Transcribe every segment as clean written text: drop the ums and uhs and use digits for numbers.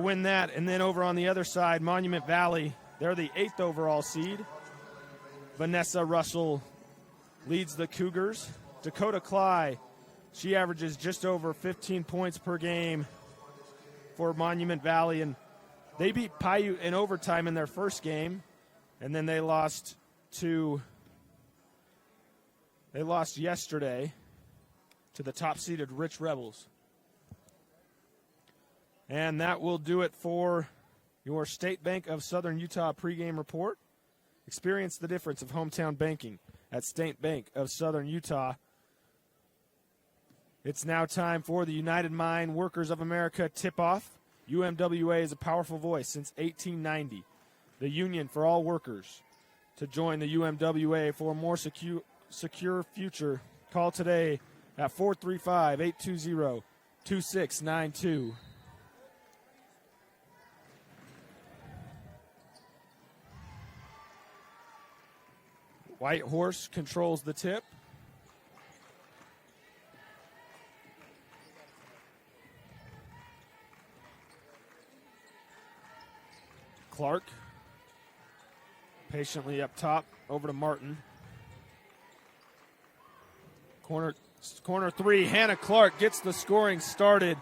win that. And then over on the other side, Monument Valley, they're the 8th overall seed. Vanessa Russell leads the Cougars. Dakota Cly, she averages just over 15 points per game for Monument Valley. And they beat Paiute in overtime in their first game. And then they lost yesterday to the top-seeded Rich Rebels. And that will do it for your State Bank of Southern Utah pregame report. Experience the difference of hometown banking at State Bank of Southern Utah. It's now time for the United Mine Workers of America tip-off. UMWA is a powerful voice since 1890. The union for all workers. To join the UMWA for a more secure future, call today at 435-820-2692. Whitehorse controls the tip. Clark patiently up top, over to Martin. Corner three, Hannah Clark gets the scoring started.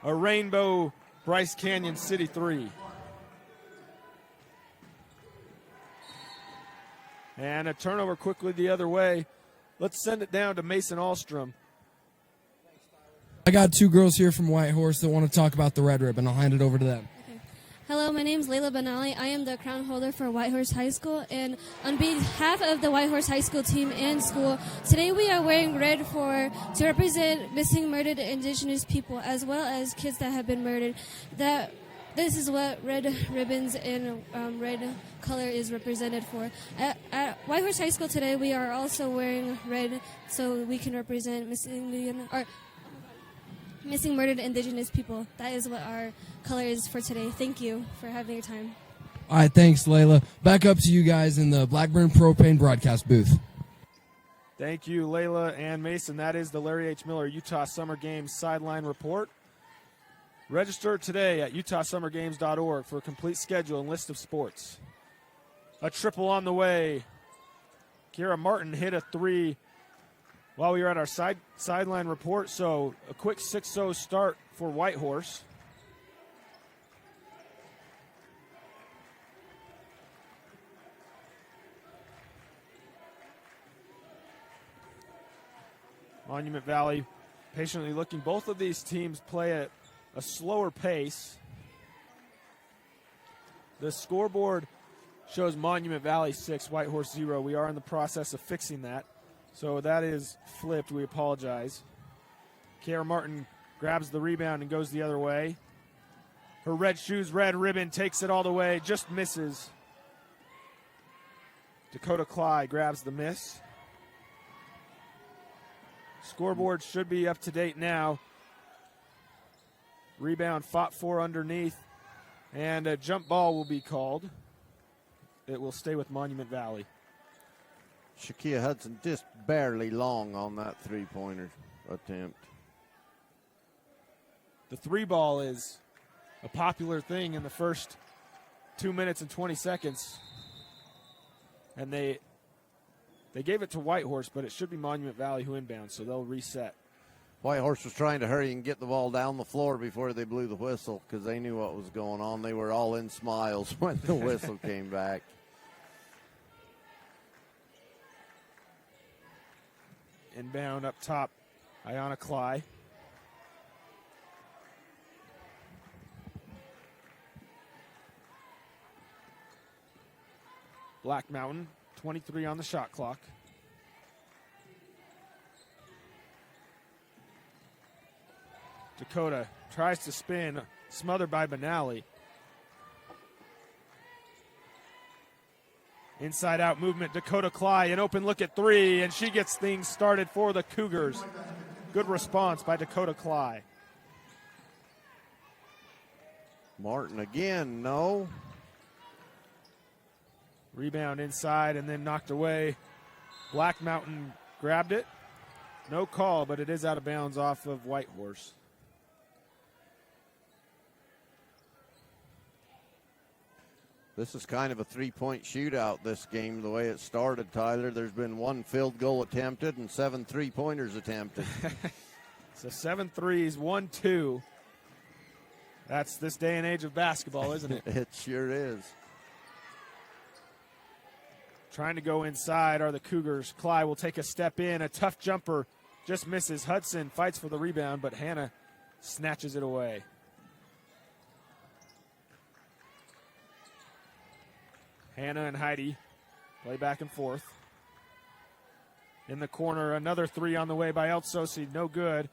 A Rainbow Bryce Canyon City three. And a turnover quickly the other way. Let's send it down to Mason Ahlstrom. I got two girls here from Whitehorse that want to talk about the Red Ribbon. I'll hand it over to them. Okay. Hello, my name is Layla Benali. I am the crown holder for Whitehorse High School. And on behalf of the Whitehorse High School team and school, today we are wearing red to represent missing, murdered Indigenous people, as well as kids that have been murdered. This is what red ribbons and red color is represented for. At Whitehorse High School today, we are also wearing red so we can represent missing, murdered Indigenous people. That is what our color is for today. Thank you for having your time. All right, thanks, Layla. Back up to you guys in the Blackburn Propane broadcast booth. Thank you, Layla and Mason. That is the Larry H. Miller Utah Summer Games sideline report. Register today at utahsummergames.org for a complete schedule and list of sports. A triple on the way. Kira Martin hit a three while we were at our sideline report, so a quick 6-0 start for Whitehorse. Monument Valley patiently looking. Both of these teams play at a slower pace. The scoreboard shows Monument Valley 6, Whitehorse 0. We are in the process of fixing that. So that is flipped. We apologize. Kiara Martin grabs the rebound and goes the other way. Her red shoes, red ribbon, takes it all the way, just misses. Dakota Cly grabs the miss. Scoreboard should be up to date now. Rebound fought for underneath, and a jump ball will be called. It will stay with Monument Valley. Shakia Hudson just barely long on that three-pointer attempt. The three ball is a popular thing in the first 2 minutes and 20 seconds. And they gave it to Whitehorse, but it should be Monument Valley who inbounds, so they'll reset. Whitehorse was trying to hurry and get the ball down the floor before they blew the whistle because they knew what was going on. They were all in smiles when the whistle came back. Inbound up top, Ayanna Cly. Black Mountain, 23 on the shot clock. Dakota tries to spin, smothered by Benally. Inside out movement, Dakota Cly, an open look at three, and she gets things started for the Cougars. Good response by Dakota Cly. Martin again, no. Rebound inside and then knocked away. Black Mountain grabbed it. No call, but it is out of bounds off of Whitehorse. This is kind of a three-point shootout, this game, the way it started, Tyler. There's been 1 field goal attempted and 7 three-pointers attempted. So 7 threes, 1, 2. That's this day and age of basketball, isn't it? It sure is. Trying to go inside are the Cougars. Clyde will take a step in. A tough jumper just misses. Hudson fights for the rebound, but Hannah snatches it away. Hannah and Heidi play back and forth. In the corner, another three on the way by Eltsosi. No good.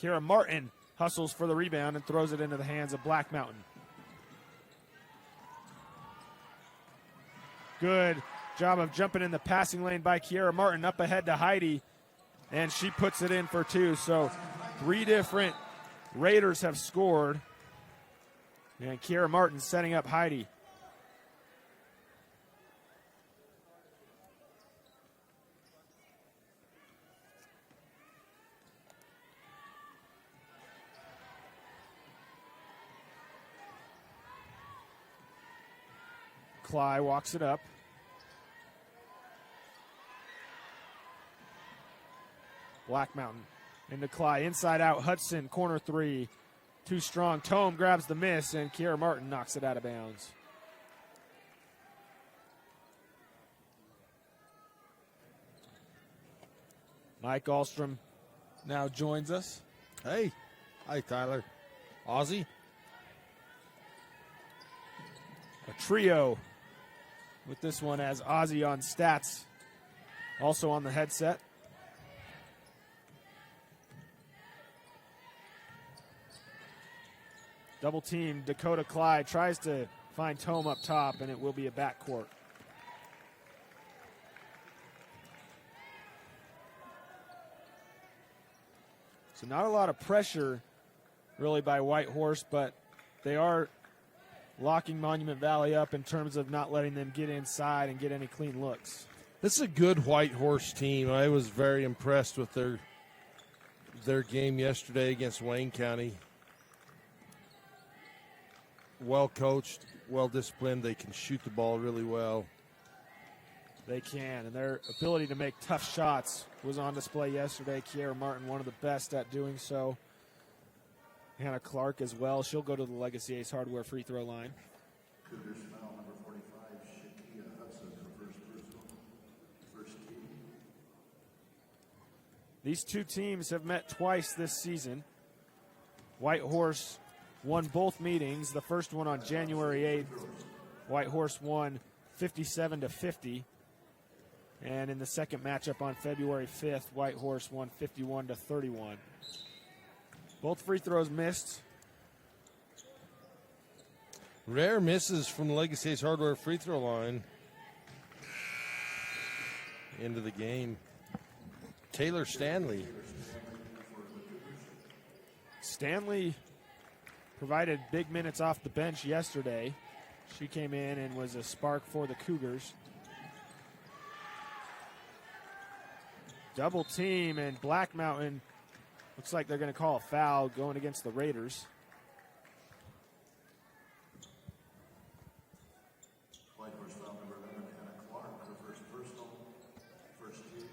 Kira Martin hustles for the rebound and throws it into the hands of Black Mountain. Good job of jumping in the passing lane by Kiera Martin. Up ahead to Heidi, and she puts it in for 2. So 3 different Raiders have scored, and Kiera Martin setting up Heidi. Cly walks it up. Black Mountain into Cly. Inside out. Hudson, corner 3. Too strong. Tome grabs the miss, and Kiera Martin knocks it out of bounds. Mike Ahlstrom now joins us. Hey. Hi, Tyler. Ozzy. A trio with this one as Ozzy on stats, also on the headset. Double team, Dakota Clyde tries to find Tome up top, and it will be a backcourt. So not a lot of pressure really by Whitehorse, but they are locking Monument Valley up in terms of not letting them get inside and get any clean looks. This is a good Whitehorse team. I was very impressed with their game yesterday against Wayne County. Well coached, well disciplined. They can shoot the ball really well. They can, and their ability to make tough shots was on display yesterday. Kiera Martin, one of the best at doing so. Hannah Clark as well. She'll go to the Legacy Ace Hardware free throw line. Cougars foul number 45, Shakia Hudson, her first personal, first team. These two teams have met twice this season. Whitehorse won both meetings. The first one on January 8th. Whitehorse won 57-50. And in the second matchup on February 5th, Whitehorse won 51-31. Both free throws missed. Rare misses from the Legacy Ace Hardware free throw line. Into the game. Taylor Stanley. Stanley provided big minutes off the bench yesterday. She came in and was a spark for the Cougars. Double team, and Black Mountain looks like they're going to call a foul going against the Raiders. Whitehorse foul number 11, Hannah Clark, her first personal, first team.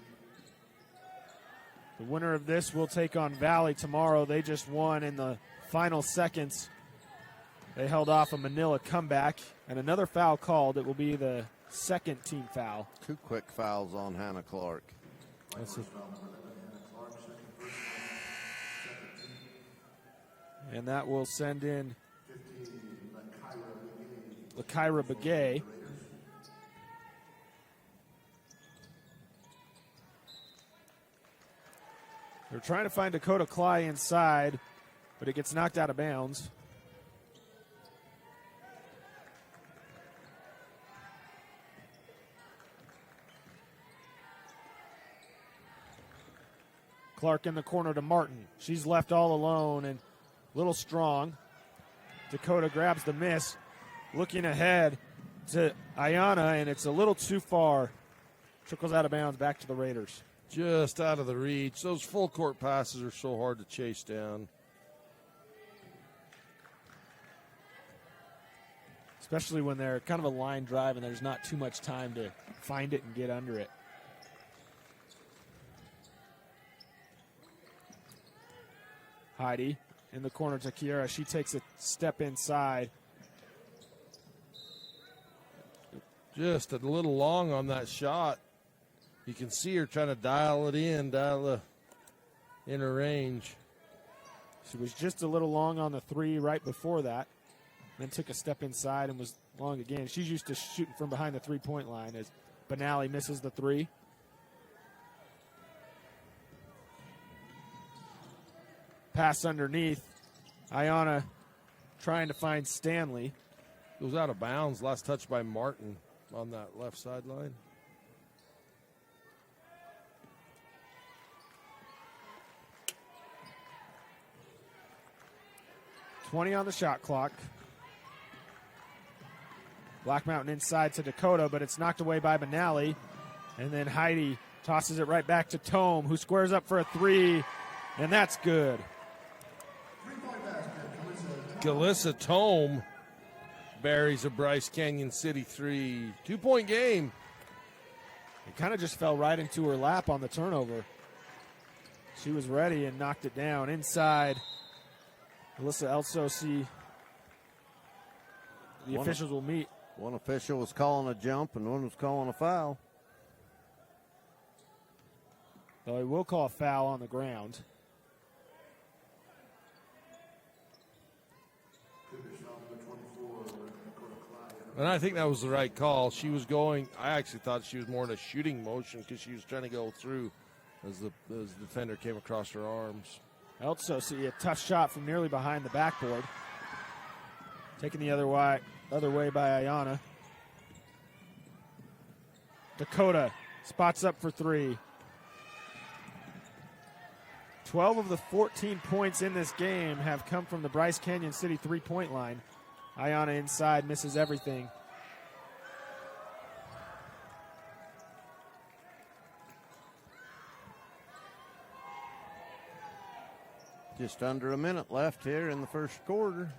The winner of this will take on Valley tomorrow. They just won in the final seconds. They held off a Manila comeback, and another foul called. It will be the second team foul. 2 quick fouls on Hannah Clark. That's a, And that will send in Lakyra Begay. They're trying to find Dakota Cly inside, but it gets knocked out of bounds. Clark in the corner to Martin. She's left all alone and a little strong. Dakota grabs the miss. Looking ahead to Ayana, and it's a little too far. Trickles out of bounds back to the Raiders. just out of the reach. Those full court passes are so hard to chase down. especially when they're kind of a line drive and there's not too much time to find it and get under it. Heidi in the corner to Kiera. She takes a step inside. Just a little long on that shot. You can see her trying to dial it in, dial the inner range. She was just a little long on the three right before that. Then took a step inside and was long again. She's used to shooting from behind the three-point line as Benally misses the three. Pass underneath. Ayana trying to find Stanley. It was out of bounds. Last touch by Martin on that left sideline. .20 on the shot clock. Black Mountain inside to Dakota, but it's knocked away by Benally. And then Heidi tosses it right back to Tome, who squares up for a three, and that's good. Galissa Tome buries a Bryce Canyon City three. 2-point game. It kind of just fell right into her lap on the turnover. She was ready and knocked it down. Inside, Alyssa Elsosi. The officials will meet. One official was calling a jump and one was calling a foul. Though he will call a foul on the ground. And I think that was the right call. She was going, I actually thought she was more in a shooting motion because she was trying to go through as the defender came across her arms. Elsosi, a tough shot from nearly behind the backboard. Taken the other way by Ayana. Dakota spots up for three. 12 of the 14 points in this game have come from the Bryce Canyon City three-point line. Ayana inside, misses everything. Just under a minute left here in the first quarter.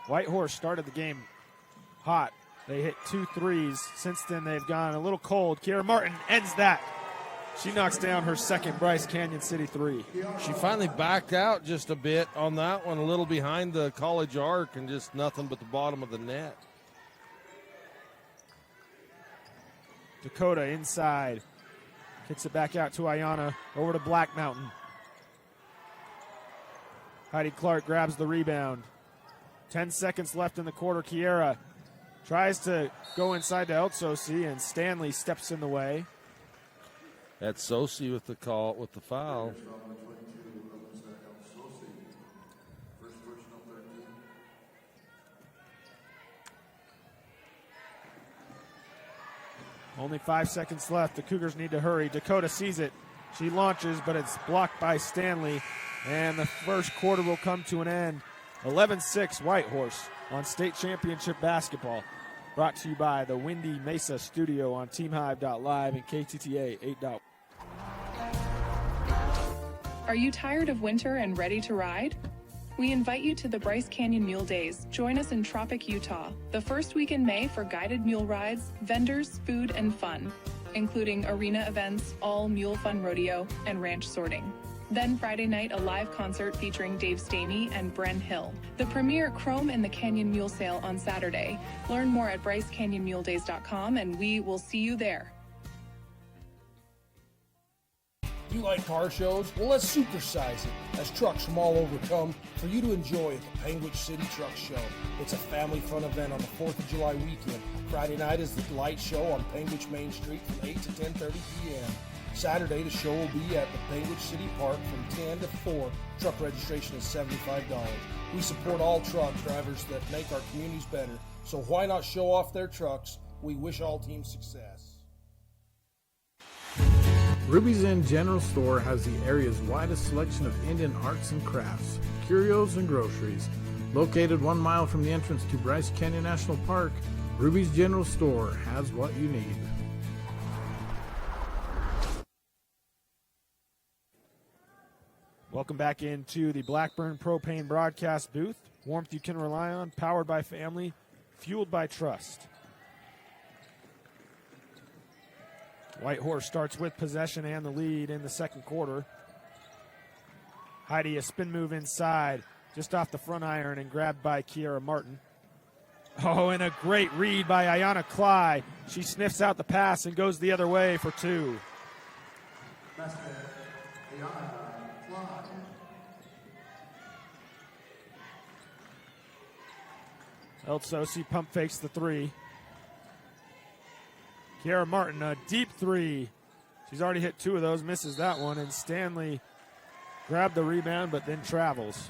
Whitehorse started the game hot. They hit 2 threes. Since then, they've gone a little cold. Kiera Martin ends that. She knocks down her second Bryce Canyon City three. She finally backed out just a bit on that one, a little behind the college arc and just nothing but the bottom of the net. Dakota inside. Kicks it back out to Ayana. Over to Black Mountain. Heidi Clark grabs the rebound. 10 seconds left in the quarter. Kiera tries to go inside to Elsosi, and Stanley steps in the way. That's Sosi with the call, with the foul. Only 5 seconds left. The Cougars need to hurry. Dakota sees it. She launches, but it's blocked by Stanley. And the first quarter will come to an end. 11-6 Whitehorse on state championship basketball. Brought to you by the Windy Mesa Studio on TeamHive.live and KTTA 8. Are you tired of winter and ready to ride? We invite you to the Bryce Canyon Mule Days. Join us in Tropic, Utah, the first week in May for guided mule rides, vendors, food, and fun, including arena events, all mule fun rodeo, and ranch sorting. Then Friday night, a live concert featuring Dave Stamey and Bren Hill. The premier Chrome in the Canyon Mule Sale on Saturday. Learn more at BryceCanyonMuleDays.com, and we will see you there. You like car shows? Well, let's supersize it as trucks from all over come for you to enjoy at the Penguin City Truck Show. It's a family fun event on the 4th of July weekend. Friday night is the light show on Penguin Main Street from 8 to 10:30 p.m. Saturday, the show will be at the Penguin City Park from 10 to 4. Truck registration is $75. We support all truck drivers that make our communities better, so why not show off their trucks? We wish all teams success. Ruby's Inn General Store has the area's widest selection of Indian arts and crafts, curios, and groceries. Located 1 mile from the entrance to Bryce Canyon National Park, Ruby's General Store has what you need. Welcome back into the Blackburn Propane broadcast booth. Warmth you can rely on, powered by family, fueled by trust. Whitehorse starts with possession and the lead in the second quarter. Heidi, a spin move inside, just off the front iron and grabbed by Kiera Martin. Oh, and a great read by Ayanna Cly. She sniffs out the pass and goes the other way for two. Eltsosi pump fakes the three. Kiera Martin, a deep three. She's already hit two of those, misses that one, and Stanley grabbed the rebound but then travels.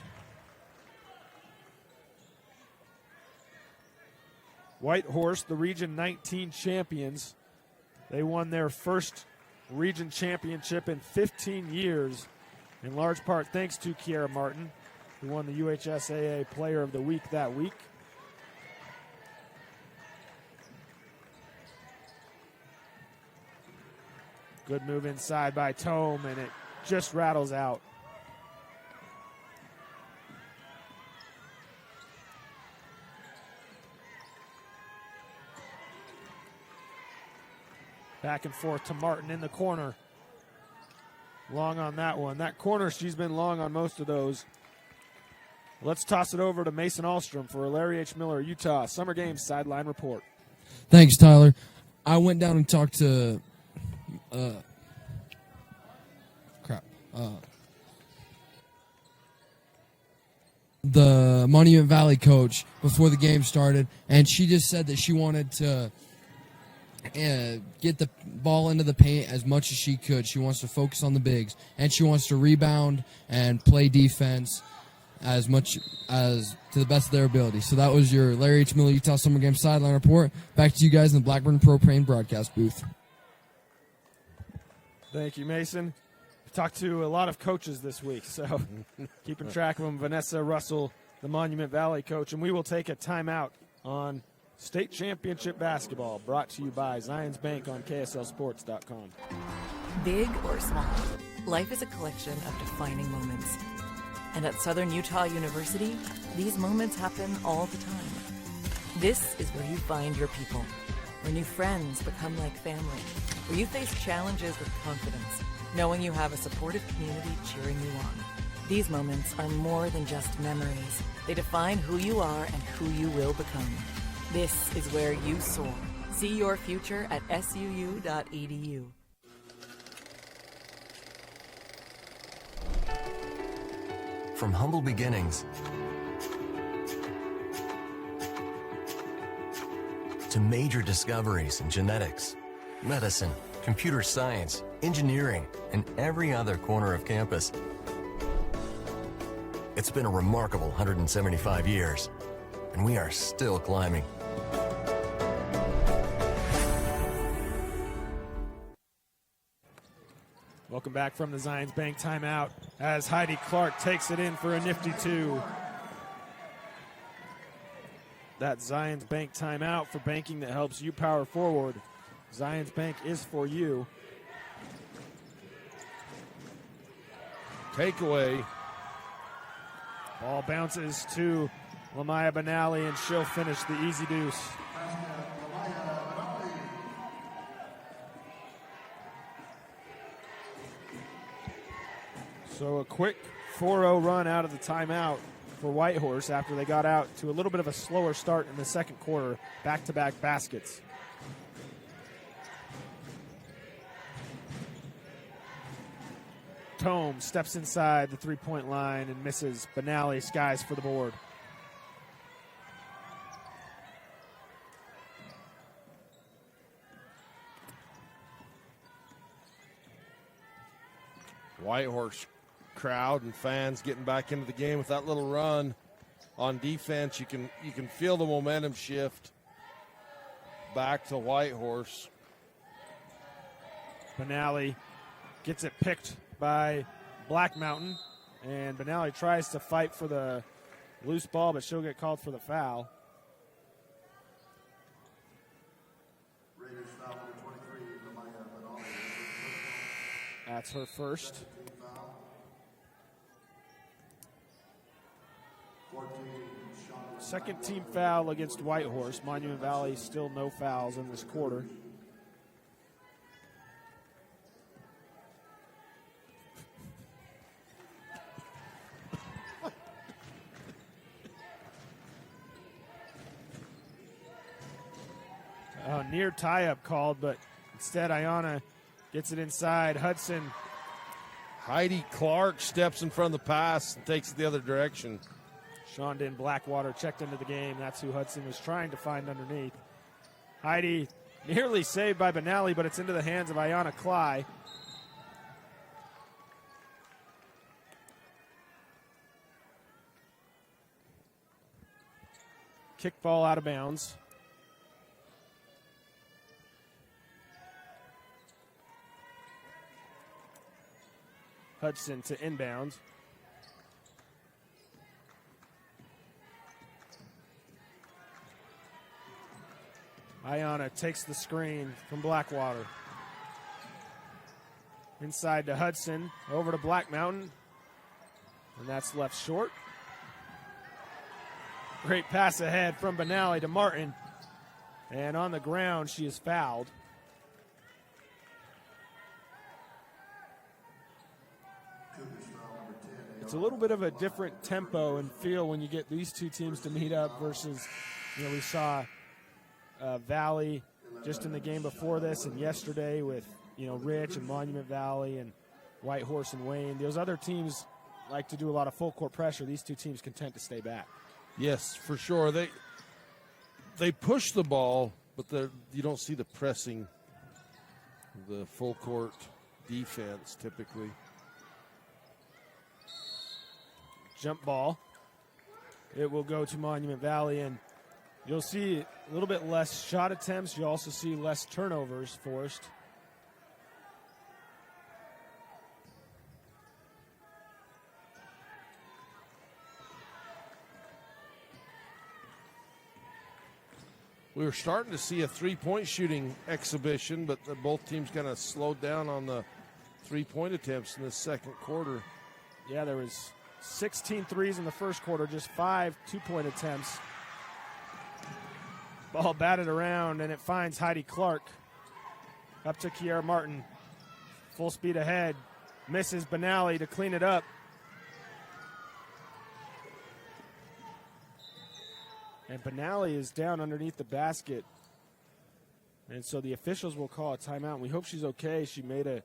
Whitehorse, the Region 19 champions. They won their first region championship in 15 years, in large part thanks to Kiera Martin, who won the UHSAA Player of the Week that week. Good move inside by Tome, and it just rattles out. Back and forth to Martin in the corner. Long on that one. That corner, she's been long on most of those. Let's toss it over to Mason Ahlstrom for a Larry H. Miller Utah Summer Games Sideline Report. Thanks, Tyler. I went down and talked to the Monument Valley coach before the game started, and she just said that she wanted to get the ball into the paint as much as she could. She wants to focus on the bigs, and she wants to rebound and play defense as much as to the best of their ability. So that was your Larry H. Miller Utah Summer Games Sideline Report. Back to you guys in the Blackburn Propane broadcast booth. Thank you, Mason. We talked to a lot of coaches this week, so keeping track of them. Vanessa Russell, the Monument Valley coach, and we will take a timeout on state championship basketball, brought to you by Zions Bank on KSLSports.com. Big or small, life is a collection of defining moments. And at Southern Utah University, these moments happen all the time. This is where you find your people, where new friends become like family, where you face challenges with confidence, knowing you have a supportive community cheering you on. These moments are more than just memories. They define who you are and who you will become. This is where you soar. See your future at suu.edu. From humble beginnings to major discoveries in genetics, medicine, computer science, engineering, and every other corner of campus, it's been a remarkable 175 years, and we are still climbing. Welcome back from the Zions Bank timeout as Heidi Clark takes it in for a nifty two. That Zions Bank timeout for banking that helps you power forward. Zions Bank is for you. Takeaway. Ball bounces to Lamaya Benally, and she'll finish the easy deuce. So a quick 4-0 run out of the timeout for Whitehorse after they got out to a little bit of a slower start in the second quarter. Back-to-back baskets. Tome steps inside the three-point line and misses. Benally skies for the board. Whitehorse crowd and fans getting back into the game with that little run on defense. You can feel the momentum shift back to Whitehorse. Benally gets it picked by Black Mountain, and Benally tries to fight for the loose ball, but she'll get called for the foul. Raiders foul number 23, Lamaya Benali. That's her first. Second team foul against Whitehorse. Monument Valley still no fouls in this quarter. Near tie-up called, but instead Iona gets it inside. Hudson. Heidi Clark steps in front of the pass and takes it the other direction. Shondin Blackwater checked into the game. That's who Hudson was trying to find underneath. Heidi nearly saved by Benally, but it's into the hands of Iona Cly. Kick ball out of bounds. Hudson to inbound. Iona takes the screen from Blackwater. Inside to Hudson, over to Black Mountain, and that's left short. Great pass ahead from Benally to Martin, and on the ground she is fouled. It's a little bit of a different tempo and feel when you get these two teams to meet up versus, we saw Valley just in the game before this and yesterday with, Rich and Monument Valley and Whitehorse and Wayne. Those other teams like to do a lot of full court pressure. These two teams content to stay back. Yes, for sure. They push the ball, but you don't see the pressing, the full court defense typically. Jump ball. It will go to Monument Valley, and you'll see a little bit less shot attempts. You'll also see less turnovers forced. We were starting to see a three-point shooting exhibition, but both teams kind of slowed down on the three-point attempts in the second quarter. Yeah, there was 16 threes in the first quarter, just 5 two-point attempts. Ball batted around, and it finds Heidi Clark. Up to Kiara Martin. Full speed ahead. Misses Benally to clean it up. And Benally is down underneath the basket. And so the officials will call a timeout. We hope she's okay. She made a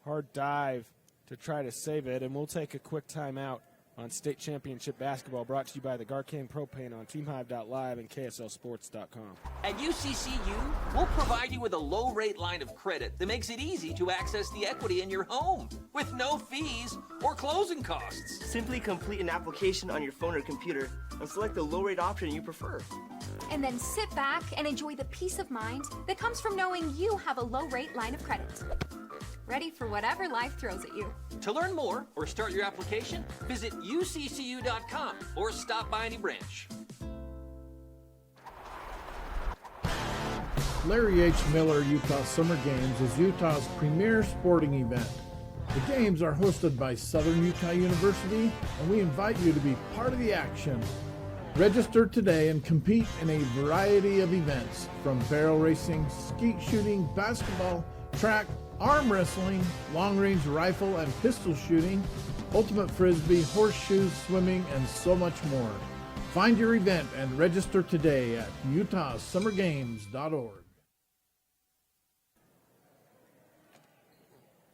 hard dive to try to save it. And we'll take a quick timeout on state championship basketball, brought to you by the Garcane Propane on TeamHive.live and KSLSports.com. At UCCU, we'll provide you with a low-rate line of credit that makes it easy to access the equity in your home with no fees or closing costs. Simply complete an application on your phone or computer and select the low-rate option you prefer. And then sit back and enjoy the peace of mind that comes from knowing you have a low-rate line of credit. Ready for whatever life throws at you. To learn more or start your application, visit uccu.com or stop by any branch. Larry H. Miller Utah Summer Games is Utah's premier sporting event. The games are hosted by Southern Utah University, and we invite you to be part of the action. Register today and compete in a variety of events, from barrel racing, skeet shooting, basketball, track, arm wrestling, long-range rifle and pistol shooting, ultimate frisbee, horseshoes, swimming, and so much more. Find your event and register today at utahsummergames.org.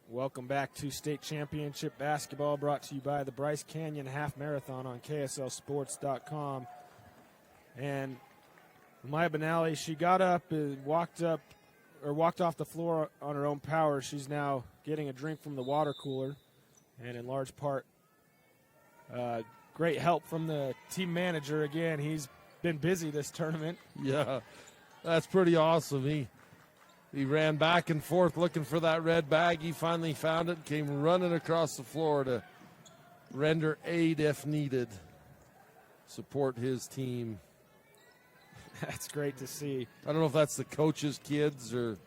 Welcome back to state championship basketball, brought to you by the Bryce Canyon Half Marathon on KSLSports.com. And Maya Benally, she got up and walked off the floor on her own power. She's now getting a drink from the water cooler, and in large part, great help from the team manager. Again, he's been busy this tournament. Yeah, that's pretty awesome. He ran back and forth looking for that red bag. He finally found it, came running across the floor to render aid if needed, support his team. That's great to see. I don't know if that's the coach's kids, or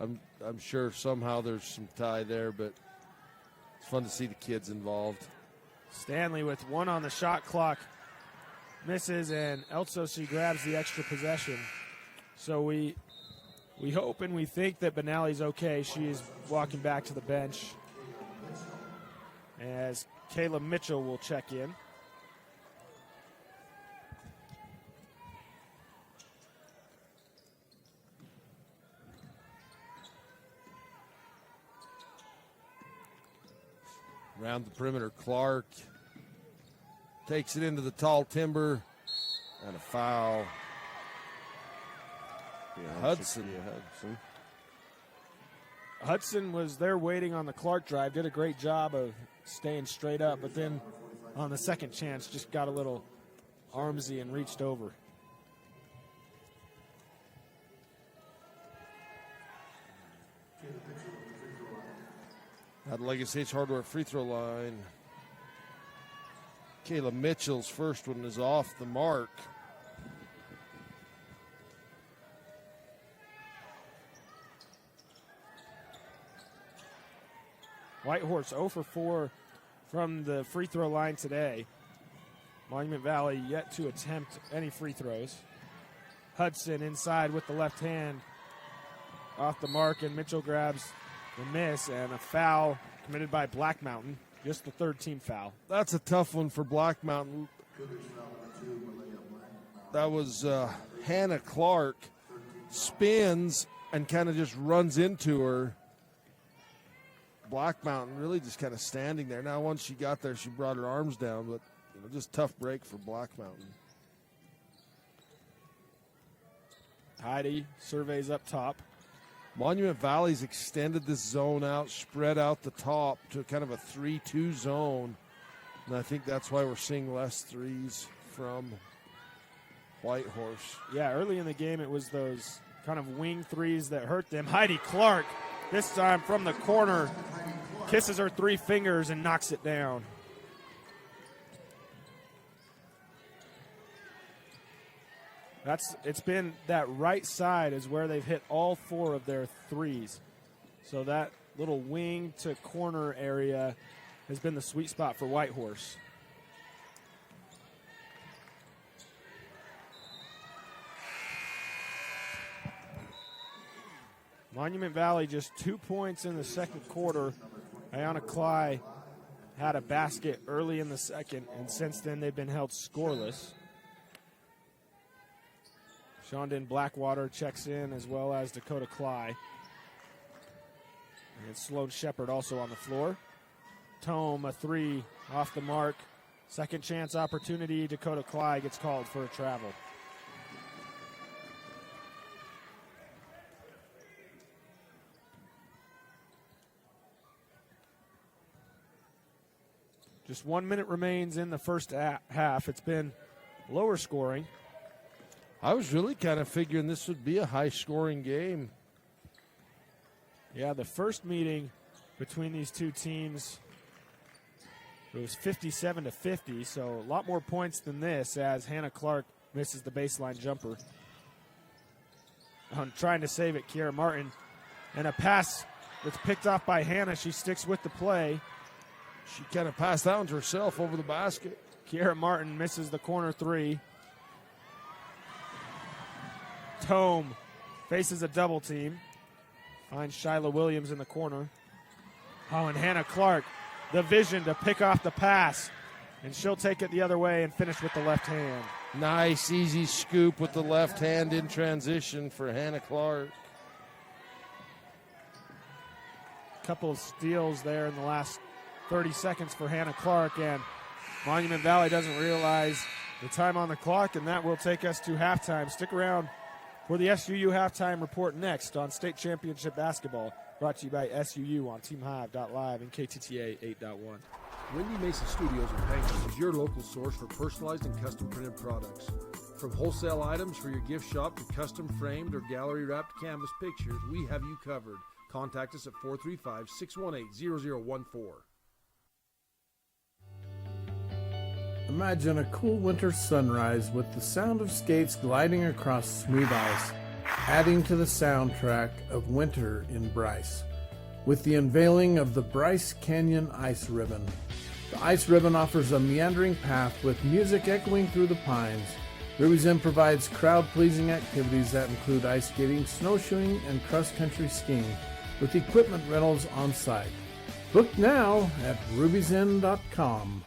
I'm sure somehow there's some tie there, but it's fun to see the kids involved. Stanley with 1 on the shot clock. misses, and Eltsosi grabs the extra possession. So we hope and we think that Benally's okay. She is walking back to the bench as Kayla Mitchell will check in. Around the perimeter, Clark takes it into the tall timber, and a foul. Yeah, Hudson. Hudson was there waiting on the Clark drive, did a great job of staying straight up, but then on the second chance just got a little armsy and reached over. At Legacy H Hardware free throw line. Kayla Mitchell's first one is off the mark. Whitehorse 0 for 4 from the free throw line today. Monument Valley yet to attempt any free throws. Hudson inside with the left hand off the mark, and Mitchell grabs the miss, and a foul committed by Black Mountain, just the third team foul. That's a tough one for Black Mountain. That was Hannah Clark, spins and kind of just runs into her. Black Mountain really just kind of standing there. Now, once she got there, she brought her arms down, but just tough break for Black Mountain. Heidi surveys up top. Monument Valley's extended this zone out, spread out the top to kind of a 3-2 zone. And I think that's why we're seeing less threes from Whitehorse. Yeah, early in the game it was those kind of wing threes that hurt them. Heidi Clark, this time from the corner, kisses her three fingers and knocks it down. It's been that right side is where they've hit all four of their threes. So that little wing to corner area has been the sweet spot for Whitehorse. Monument Valley just 2 points in the second quarter. Ayanna Cly had a basket early in the second, and since then they've been held scoreless. Shondin Blackwater checks in, as well as Dakota Cly. And Sloan Shepard also on the floor. Tome, a three off the mark. Second chance opportunity. Dakota Cly gets called for a travel. Just 1 minute remains in the first half. It's been lower scoring. I was really kind of figuring this would be a high-scoring game. Yeah, the first meeting between these two teams, it was 57-50, so a lot more points than this as Hannah Clark misses the baseline jumper. Trying to save it, Kiera Martin. And a pass that's picked off by Hannah. She sticks with the play. She kind of passed that one to herself over the basket. Kiera Martin misses the corner three. Tome faces a double team. Finds Shyla Williams in the corner. Oh, and Hannah Clark, the vision to pick off the pass. And she'll take it the other way and finish with the left hand. Nice, easy scoop with the left hand in transition for Hannah Clark. Couple of steals there in the last 30 seconds for Hannah Clark, and Monument Valley doesn't realize the time on the clock, and that will take us to halftime. Stick around for the SUU halftime report next on State Championship Basketball, brought to you by SUU on TeamHive.live and KTTA 8.1. Wendy Mason Studios in Pancake is your local source for personalized and custom printed products. From wholesale items for your gift shop to custom framed or gallery wrapped canvas pictures, we have you covered. Contact us at 435-618-0014. Imagine a cool winter sunrise with the sound of skates gliding across smooth ice, adding to the soundtrack of winter in Bryce. With the unveiling of the Bryce Canyon Ice Ribbon, The ice ribbon offers a meandering path with music echoing through the pines. Ruby's Inn provides crowd-pleasing activities that include ice skating, snowshoeing, and cross-country skiing, with equipment rentals on site. Book now at ruby'sinn.com.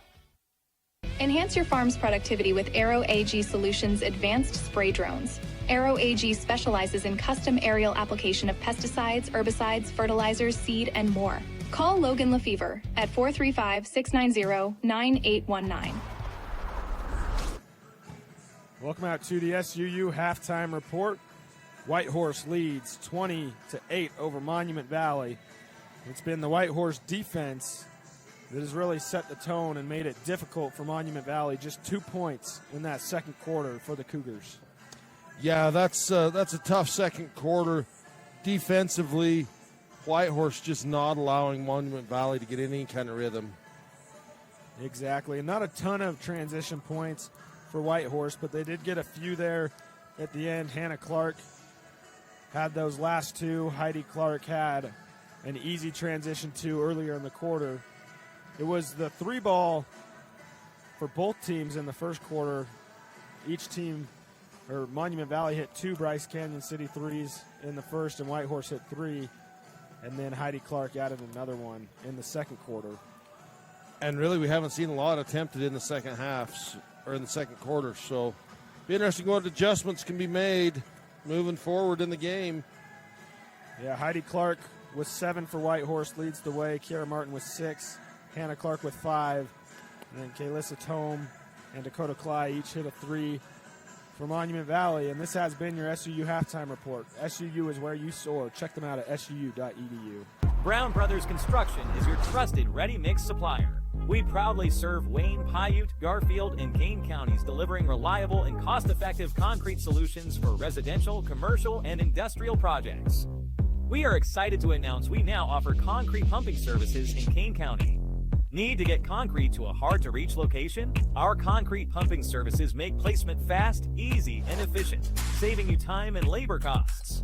Enhance your farm's productivity with Aero AG Solutions advanced spray drones. Aero AG specializes in custom aerial application of pesticides, herbicides, fertilizers, seed, and more. Call Logan Lefevre at 435-690-9819. Welcome out to the SUU halftime report. Whitehorse leads 20-8 over Monument Valley. It's been the Whitehorse defense that has really set the tone and made it difficult for Monument Valley. Just 2 points in that second quarter for the Cougars. Yeah, that's a tough second quarter. Defensively, Whitehorse just not allowing Monument Valley to get any kind of rhythm. Exactly, and not a ton of transition points for Whitehorse, but they did get a few there at the end. Hannah Clark had those last two. Heidi Clark had an easy transition two earlier in the quarter. It was the three ball for both teams in the first quarter. Each team, or Monument Valley, hit two Bryce Canyon City threes in the first, and Whitehorse hit three. And then Heidi Clark added another one in the second quarter. And really, we haven't seen a lot attempted in the second half, or in the second quarter. So, be interesting what adjustments can be made moving forward in the game. Yeah, Heidi Clark with 7 for Whitehorse leads the way. Kiara Martin with 6. Hannah Clark with 5. And then Kaylissa Tome and Dakota Cly each hit a 3 for Monument Valley. And this has been your SUU halftime report. SUU is where you soar. Check them out at suu.edu. Brown Brothers Construction is your trusted ready-mix supplier. We proudly serve Wayne, Paiute, Garfield, and Kane counties, delivering reliable and cost-effective concrete solutions for residential, commercial, and industrial projects. We are excited to announce we now offer concrete pumping services in Kane County. Need to get concrete to a hard-to-reach location? Our concrete pumping services make placement fast, easy, and efficient, saving you time and labor costs.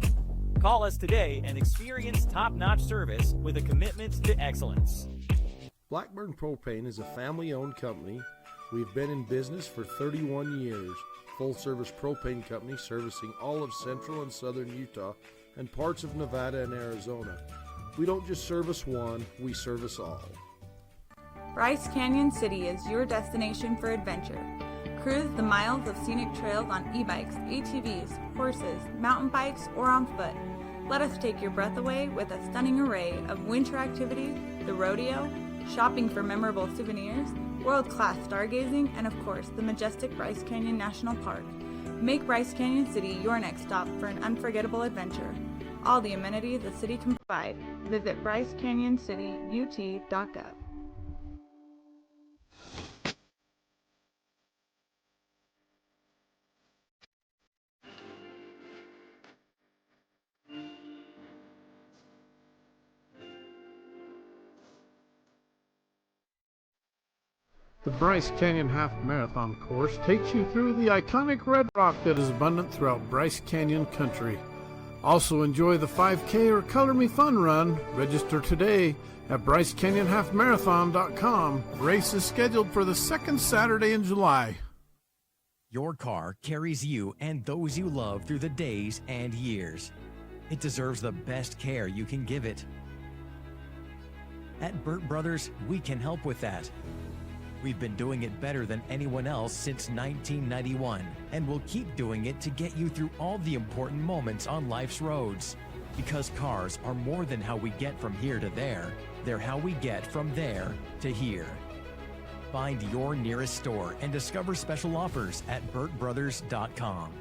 Call us today and experience top-notch service with a commitment to excellence. Blackburn Propane is a family-owned company. We've been in business for 31 years. Full-service propane company servicing all of central and southern Utah and parts of Nevada and Arizona. We don't just service one, we service all. Bryce Canyon City is your destination for adventure. Cruise the miles of scenic trails on e-bikes, ATVs, horses, mountain bikes, or on foot. Let us take your breath away with a stunning array of winter activities, the rodeo, shopping for memorable souvenirs, world-class stargazing, and of course, the majestic Bryce Canyon National Park. Make Bryce Canyon City your next stop for an unforgettable adventure. All the amenities the city can provide. Visit brycecanyoncityut.gov. The Bryce Canyon Half Marathon course takes you through the iconic red rock that is abundant throughout Bryce Canyon country. Also enjoy the 5K or Color Me Fun run. Register today at BryceCanyonHalfMarathon.com. Race is scheduled for the second Saturday in July. Your car carries you and those you love through the days and years. It deserves the best care you can give it. At Burt Brothers, we can help with that. We've been doing it better than anyone else since 1991, and we'll keep doing it to get you through all the important moments on life's roads. Because cars are more than how we get from here to there, they're how we get from there to here. Find your nearest store and discover special offers at burtbrothers.com.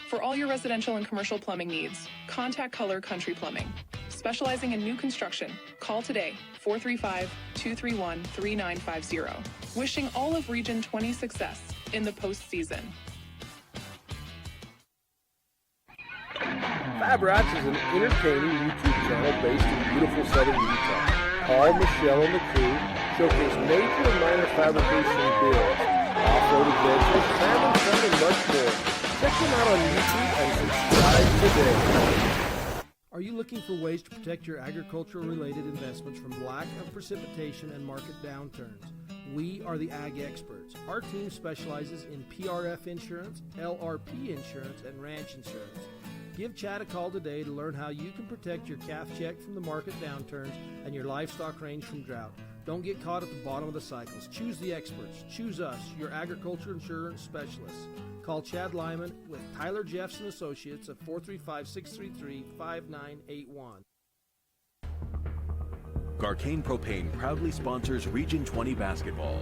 For all your residential and commercial plumbing needs, contact Color Country Plumbing. Specializing in new construction, call today, 435-231-3950. Wishing all of Region 20 success in the postseason. Fab Rats is an entertaining YouTube channel based in beautiful southern Utah. Paul, Michelle, and the crew showcase major and minor fabrication builds, off-road adventures, family fun, and much more. Check them out on YouTube and subscribe today. Are you looking for ways to protect your agricultural-related investments from lack of precipitation and market downturns? We are the Ag Experts. Our team specializes in PRF insurance, LRP insurance, and ranch insurance. Give Chad a call today to learn how you can protect your calf check from the market downturns and your livestock range from drought. Don't get caught at the bottom of the cycles. Choose the experts. Choose us, your agriculture insurance specialists. Call Chad Lyman with Tyler Jeffs & Associates at 435-633-5981. Garcane Propane proudly sponsors Region 20 basketball.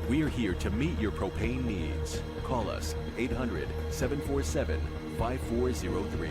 We are here to meet your propane needs. Call us 800-747-5403.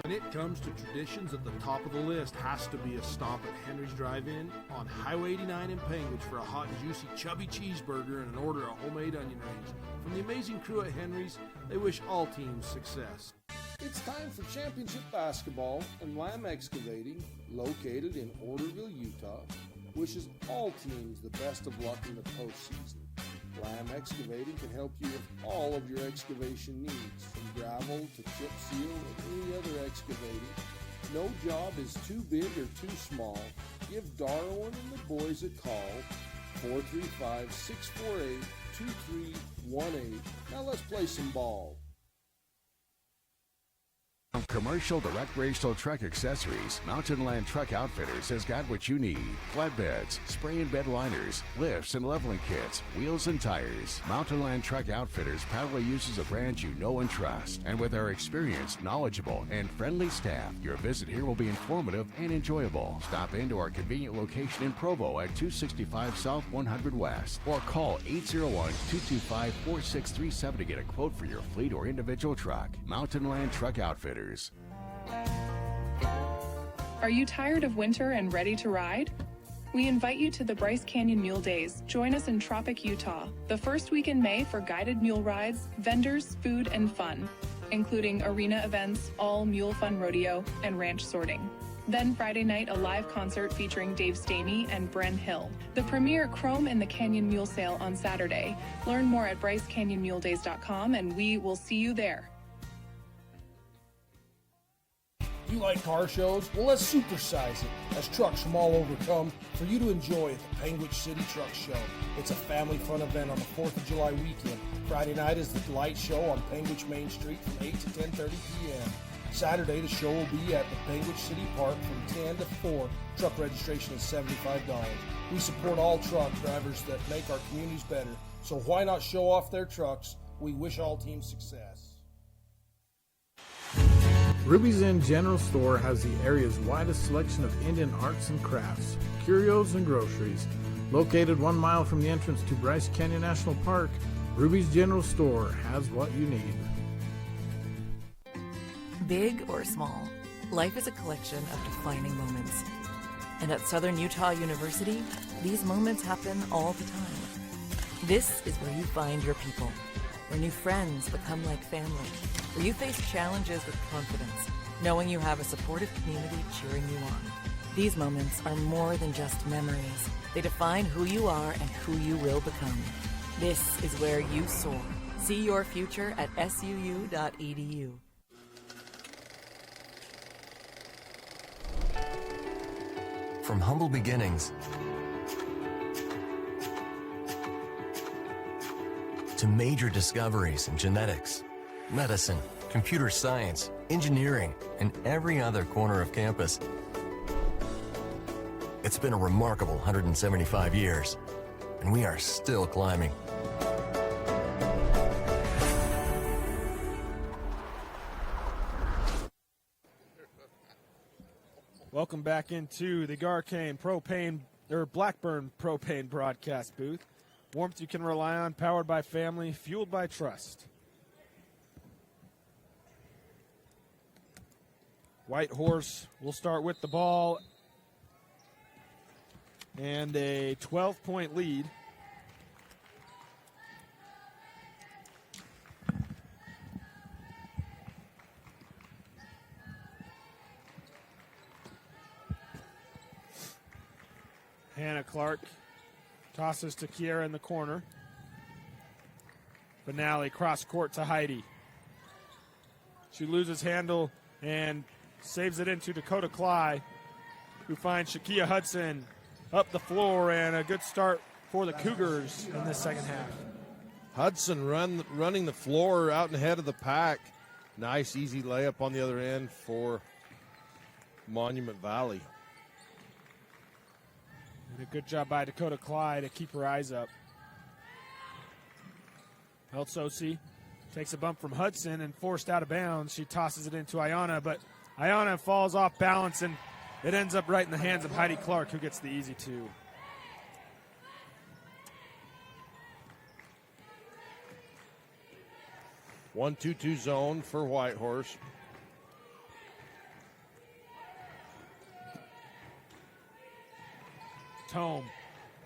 When it comes to traditions, at the top of the list has to be a stop at Henry's Drive-In on Highway 89 in Penguich for a hot and juicy chubby cheeseburger and an order of homemade onion rings. From the amazing crew at Henry's, they wish all teams success. It's time for championship basketball, and Lamb Excavating, located in Orderville, Utah, wishes all teams the best of luck in the postseason. Lamb Excavating can help you with all of your excavation needs, from gravel to chip seal and any other excavating. No job is too big or too small. Give Darwin and the boys a call, 435-648-2318. Now let's play some ball. Commercial to recreational truck accessories, Mountain Land Truck Outfitters has got what you need. Flatbeds, spray and bed liners, lifts and leveling kits, wheels and tires. Mountain Land Truck Outfitters proudly uses a brand you know and trust. And with our experienced, knowledgeable, and friendly staff, your visit here will be informative and enjoyable. Stop into our convenient location in Provo at 265 South 100 West or call 801-225-4637 to get a quote for your fleet or individual truck. Mountain Land Truck Outfitters. Are you tired of winter and ready to ride? We invite you to the Bryce Canyon Mule Days. Join us in Tropic, Utah, the first week in May for guided mule rides, vendors, food, and fun, including arena events, all mule fun rodeo, and ranch sorting. Then Friday night, a live concert featuring Dave Stamey and Bren Hill. The premier Chrome and the Canyon Mule Sale on Saturday. Learn more at BryceCanyonMuleDays.com, and we will see you there. You like car shows? Well, let's supersize it as trucks from all over come for you to enjoy at the Penguich City Truck Show. It's a family fun event on the 4th of July weekend. Friday night is the light show on Penguich Main Street from 8 to 10:30 p.m. Saturday, the show will be at the Penguich City Park from 10 to 4. Truck registration is $75. We support all truck drivers that make our communities better, so why not show off their trucks? We wish all teams success. Ruby's Inn General Store has the area's widest selection of Indian arts and crafts, curios, and groceries. Located 1 mile from the entrance to Bryce Canyon National Park, Ruby's General Store has what you need. Big or small, life is a collection of defining moments. And at Southern Utah University, these moments happen all the time. This is where you find your people, where new friends become like family, where you face challenges with confidence, knowing you have a supportive community cheering you on. These moments are more than just memories. They define who you are and who you will become. This is where you soar. See your future at suu.edu. From humble beginnings to major discoveries in genetics, medicine, computer science, engineering, and every other corner of campus. It's been a remarkable 175 years, and we are still climbing. Welcome back into the Garcane Propane or Blackburn Propane broadcast booth. Warmth you can rely on, powered by family, fueled by trust. Whitehorse will start with the ball, and a 12-point lead Hannah Clark tosses to Kiera in the corner. Benally cross court to Heidi. She loses handle and saves it into Dakota Cly, who finds Shakia Hudson up the floor, and a good start for the Cougars in this second half. Hudson running the floor out and ahead of the pack. Nice, easy layup on the other end for Monument Valley. And a good job by Dakota Cly to keep her eyes up. Eltsosi takes a bump from Hudson and forced out of bounds. She tosses it into Ayana, but Ayana falls off balance, and it ends up right in the hands of Heidi Clark, who gets the easy two. One 2-2 zone for Whitehorse. Tome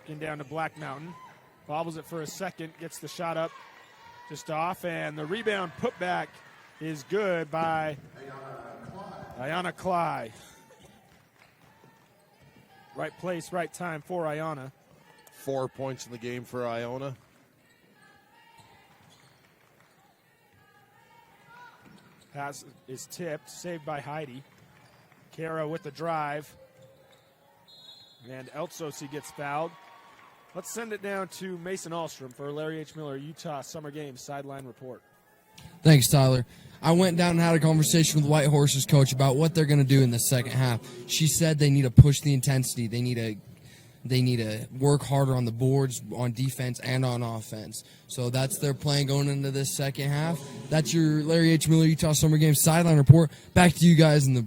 getting down to Black Mountain. Bobbles it for a second, gets the shot up just off, and the rebound putback is good by Ayana Cly. Right place, right time for Ayana. 4 points in the game for Iona. Pass is tipped, saved by Heidi. Kara with the drive. And Eltsosi gets fouled. Let's send it down to Mason Ahlstrom for Larry H. Miller, Utah Summer Games Sideline Report. Thanks, Tyler. I went down and had a conversation with Whitehorse's coach about what they're going to do in the second half. She said they need to push the intensity. They need to work harder on the boards, on defense, and on offense. So that's their plan going into this second half. That's your Larry H. Miller, Utah Summer Games Sideline Report. Back to you guys in the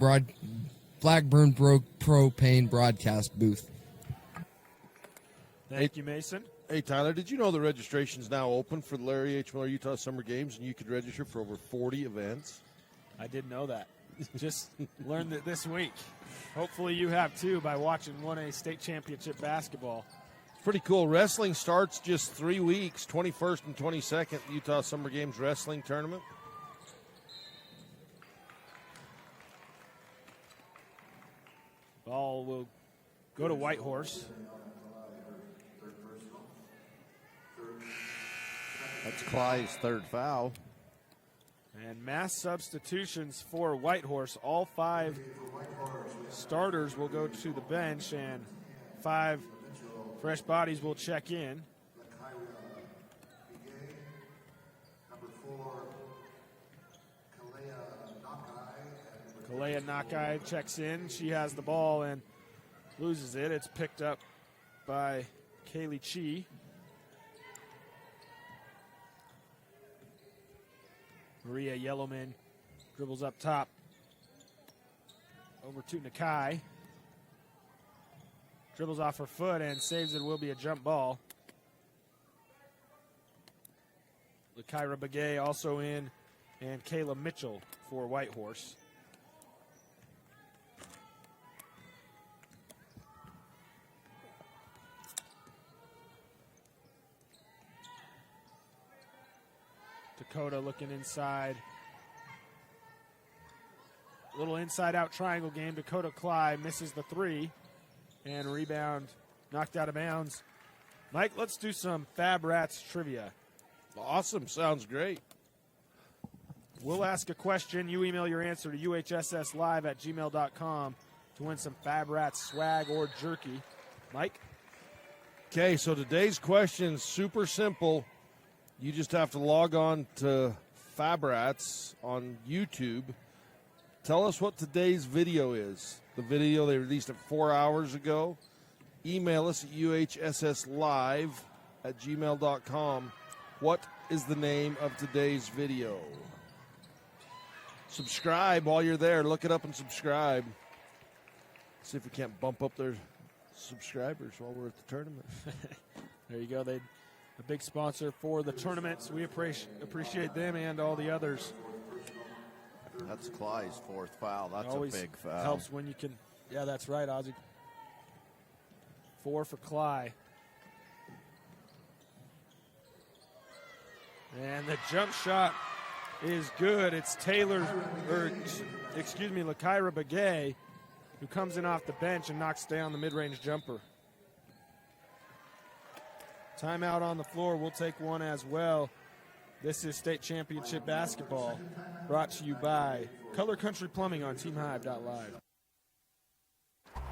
Blackburn Propane broadcast booth. Thank you, Mason. Hey, Tyler, did you know the registration's now open for the Larry H. Miller Utah Summer Games, and you could register for over 40 events? I didn't know that. Just learned it this week. Hopefully you have too by watching 1A state championship basketball. Pretty cool. Wrestling starts just 3 weeks, 21st and 22nd, Utah Summer Games Wrestling Tournament. Ball will go to Whitehorse. That's Cly's third foul. And mass substitutions for Whitehorse. All 5 starters will go to the bench, and 5 fresh bodies will check in. Kalea Nakai checks in. She has the ball and loses it. It's picked up by Kaylee Chi. Maria Yellowman dribbles up top. Over to Nakai. Dribbles off her foot and saves it. Will be a jump ball. Lykyra Begay also in, and Kayla Mitchell for Whitehorse. Dakota looking inside. Little inside-out triangle game. Dakota Cly misses the 3. And rebound knocked out of bounds. Mike, let's do some Fab Rats trivia. Awesome. Sounds great. We'll ask a question. You email your answer to uhsslive@gmail.com to win some Fab Rats swag or jerky. Mike? Okay, so today's question is super simple. You just have to log on to Fab Rats on YouTube. Tell us what today's video is. The video they released it 4 hours ago. Email us at uhsslive@gmail.com. What is the name of today's video? Subscribe while you're there. Look it up and subscribe. See if we can't bump up their subscribers while we're at the tournament. There you go. They a big sponsor for the tournaments. We appreciate them and all the others. That's Cly's 4th foul. That's Always a big foul. Helps when you can. Yeah, that's right, Ozzy. 4 for Cly. And the jump shot is good. It's Lykyra Begay, who comes in off the bench and knocks down the mid-range jumper. Timeout on the floor. We'll take one as well. This is state championship basketball, brought to you by Color Country Plumbing on TeamHive.live.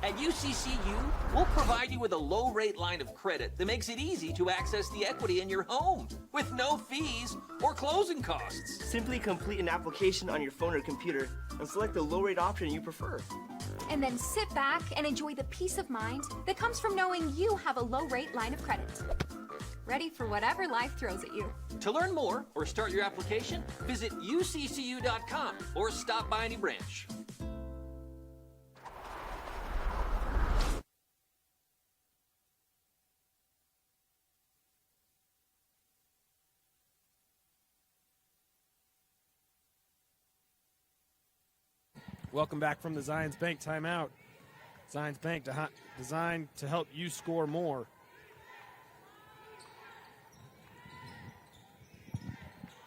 At UCCU, we'll provide you with a low-rate line of credit that makes it easy to access the equity in your home with no fees or closing costs. Simply complete an application on your phone or computer and select the low-rate option you prefer. And then sit back and enjoy the peace of mind that comes from knowing you have a low-rate line of credit. Ready for whatever life throws at you. To learn more or start your application, visit uccu.com or stop by any branch. Welcome back from the Zions Bank timeout. Zions Bank designed to help you score more.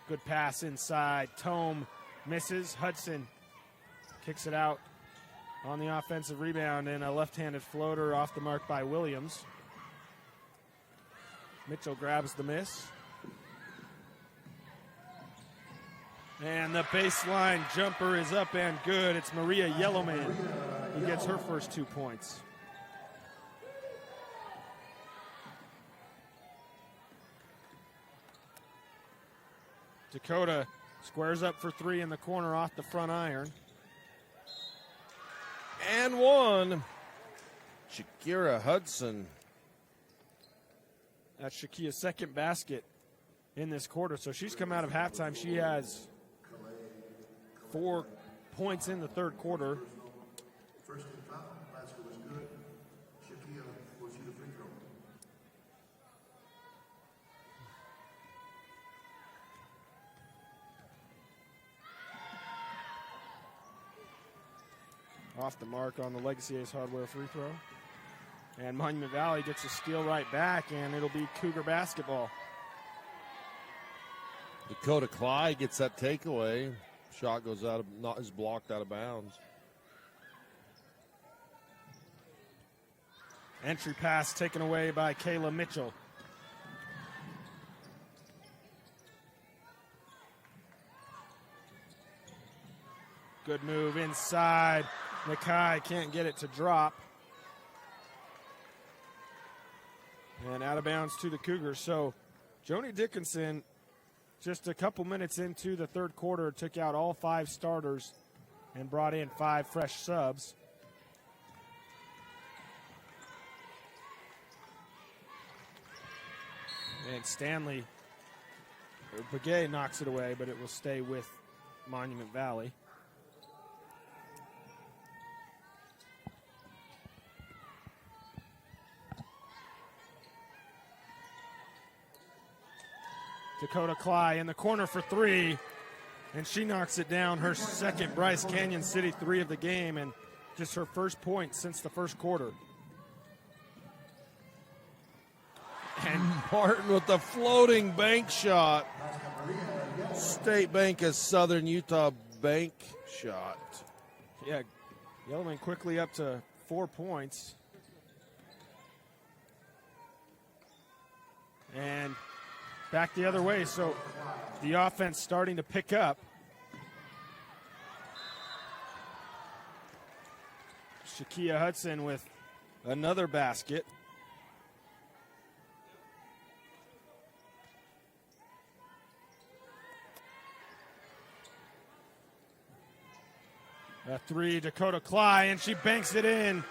Good pass inside. Tome misses. Hudson kicks it out on the offensive rebound, and a left-handed floater off the mark by Williams. Mitchell grabs the miss. And the baseline jumper is up and good. It's Maria Yellowman who gets her first 2 points. Dakota squares up for three in the corner off the front iron. And one. Shakira Hudson. That's Shakia's second basket in this quarter. So she's come out of halftime. She has 4 points in the third quarter. First and foul. Basket was good. Shakia will shoot a free throw. Off the mark on the Legacy Ace Hardware free throw. And Monument Valley gets a steal right back, and it'll be Cougar basketball. Dakota Clyde gets that takeaway. Shot goes out of, not is blocked out of bounds. Entry pass taken away by Kayla Mitchell. Good move inside. Nakai can't get it to drop. And out of bounds to the Cougars. So Joni Dickinson, just a couple minutes into the third quarter, took out all 5 starters and brought in 5 fresh subs. And Stanley, Begay knocks it away, but it will stay with Monument Valley. Dakota Cly in the corner for 3, and she knocks it down. Her second Bryce Canyon City 3 of the game, and just her first point since the first quarter. And Martin with the floating bank shot. State Bank of Southern Utah bank shot. Yeah, Yellowman quickly up to 4 points. And back the other way, so the offense starting to pick up. Shakia Hudson with another basket. A 3, Dakota Cly, and she banks it in.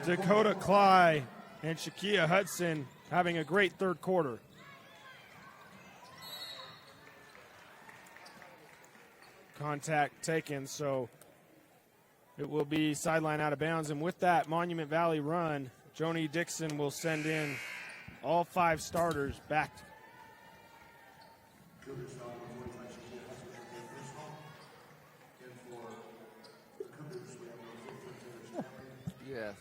Dakota Cly and Shakia Hudson having a great third quarter. Contact taken, so it will be sideline out of bounds. And with that Monument Valley run, Joni Dixon will send in all 5 starters back. Yes.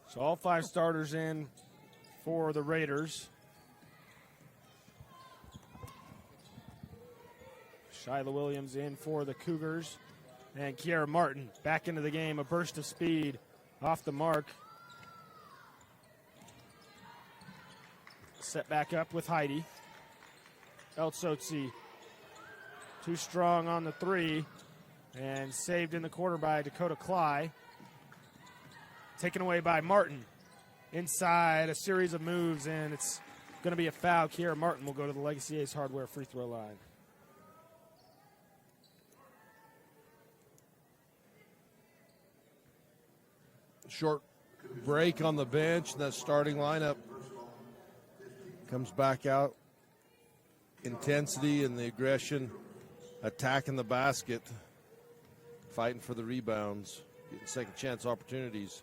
So all 5 starters in for the Raiders. Shyla Williams in for the Cougars. And Kiara Martin back into the game, a burst of speed off the mark. Set back up with Heidi. Elsotzi too strong on the three and saved in the corner by Dakota Cly. Taken away by Martin. Inside, a series of moves, and it's going to be a foul. Kiara Martin will go to the Legacy Ace Hardware free throw line. Short break on the bench, and that starting lineup comes back out. Intensity and the aggression, attacking the basket, fighting for the rebounds, getting second chance opportunities.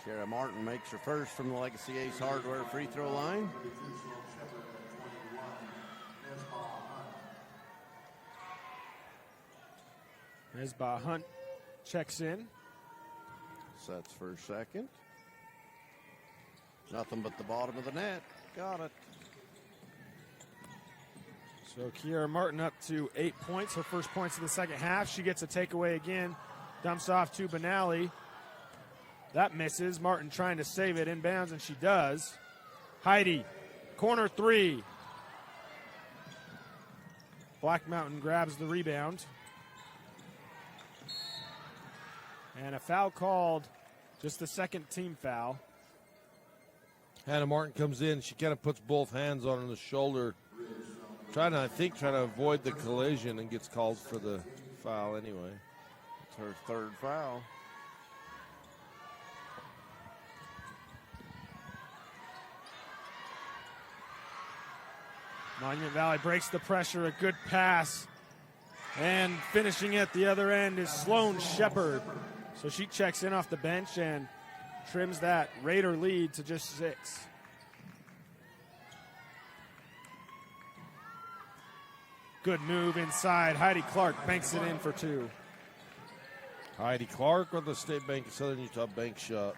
Kiara Martin makes her first from the Legacy Ace Hardware free throw line. Nesba Hunt checks in. Sets for a second. Nothing but the bottom of the net. Got it. So Kiara Martin up to 8 points, her first points of the second half. She gets a takeaway again. Dumps off to Benally. That misses. Martin trying to save it inbounds, and she does. Heidi, corner three. Black Mountain grabs the rebound. And a foul called, just the second team foul. Hannah Martin comes in. She kind of puts both hands on the shoulder, trying to avoid the collision, and gets called for the foul anyway. It's her third foul. Monument Valley breaks the pressure, a good pass. And finishing at the other end is Sloan Shepard. So she checks in off the bench and trims that Raider lead to just 6. Good move inside. Heidi Clark banks it in for 2. Heidi Clark with the State Bank of Southern Utah bank shot.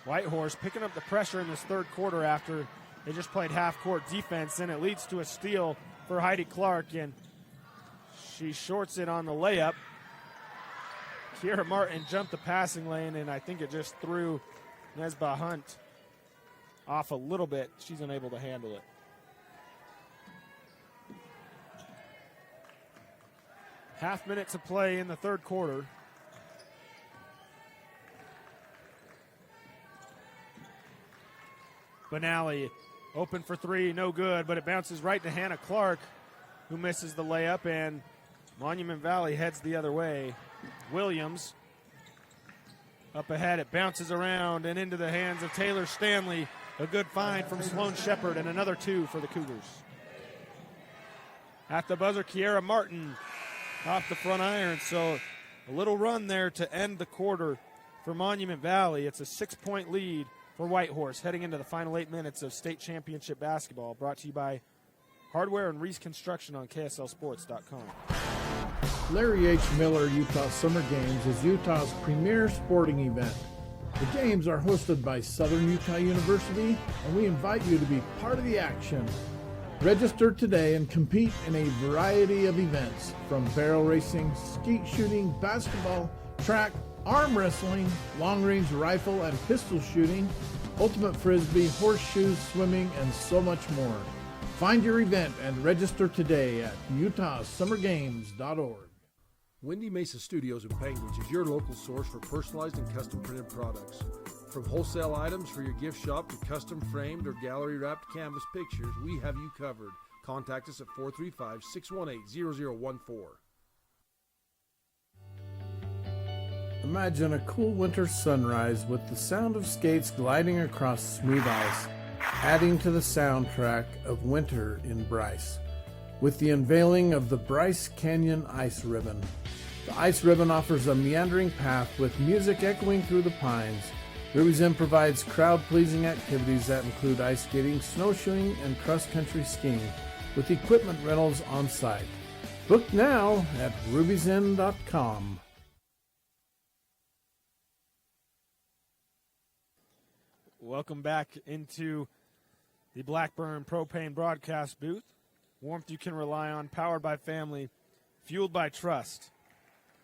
Whitehorse picking up the pressure in this third quarter after they just played half-court defense, and it leads to a steal for Heidi Clark, and she shorts it on the layup. Kiara Martin jumped the passing lane, and I think it just threw Nesba Hunt off a little bit. She's unable to handle it. Half minute to play in the third quarter. Benally open for 3, no good, but it bounces right to Hannah Clark, who misses the layup, and Monument Valley heads the other way. Williams up ahead, it bounces around and into the hands of Taylor Stanley. A good find from Sloan Shepard, and another 2 for the Cougars. At the buzzer, Kiara Martin off the front iron, so a little run there to end the quarter for Monument Valley. It's a 6-point lead for Whitehorse heading into the final 8 minutes of state championship basketball, brought to you by Hardware and Reese Construction on KSLSports.com. Larry H. Miller Utah Summer Games is Utah's premier sporting event. The games are hosted by Southern Utah University, and we invite you to be part of the action. Register today and compete in a variety of events, from barrel racing, skeet shooting, basketball, track, arm wrestling, long-range rifle and pistol shooting, ultimate frisbee, horseshoes, swimming, and so much more. Find your event and register today at utahsummergames.org. Windy Mesa Studios in Panguitch is your local source for personalized and custom printed products. From wholesale items for your gift shop to custom framed or gallery wrapped canvas pictures, we have you covered. Contact us at 435-618-0014. Imagine a cool winter sunrise with the sound of skates gliding across smooth ice, adding to the soundtrack of winter in Bryce. With the unveiling of the Bryce Canyon Ice Ribbon. The Ice Ribbon offers a meandering path with music echoing through the pines. Ruby's Inn provides crowd-pleasing activities that include ice skating, snowshoeing, and cross-country skiing, with equipment rentals on site. Book now at ruby'sinn.com. Welcome back into the Blackburn Propane broadcast booth. Warmth you can rely on, powered by family, fueled by trust.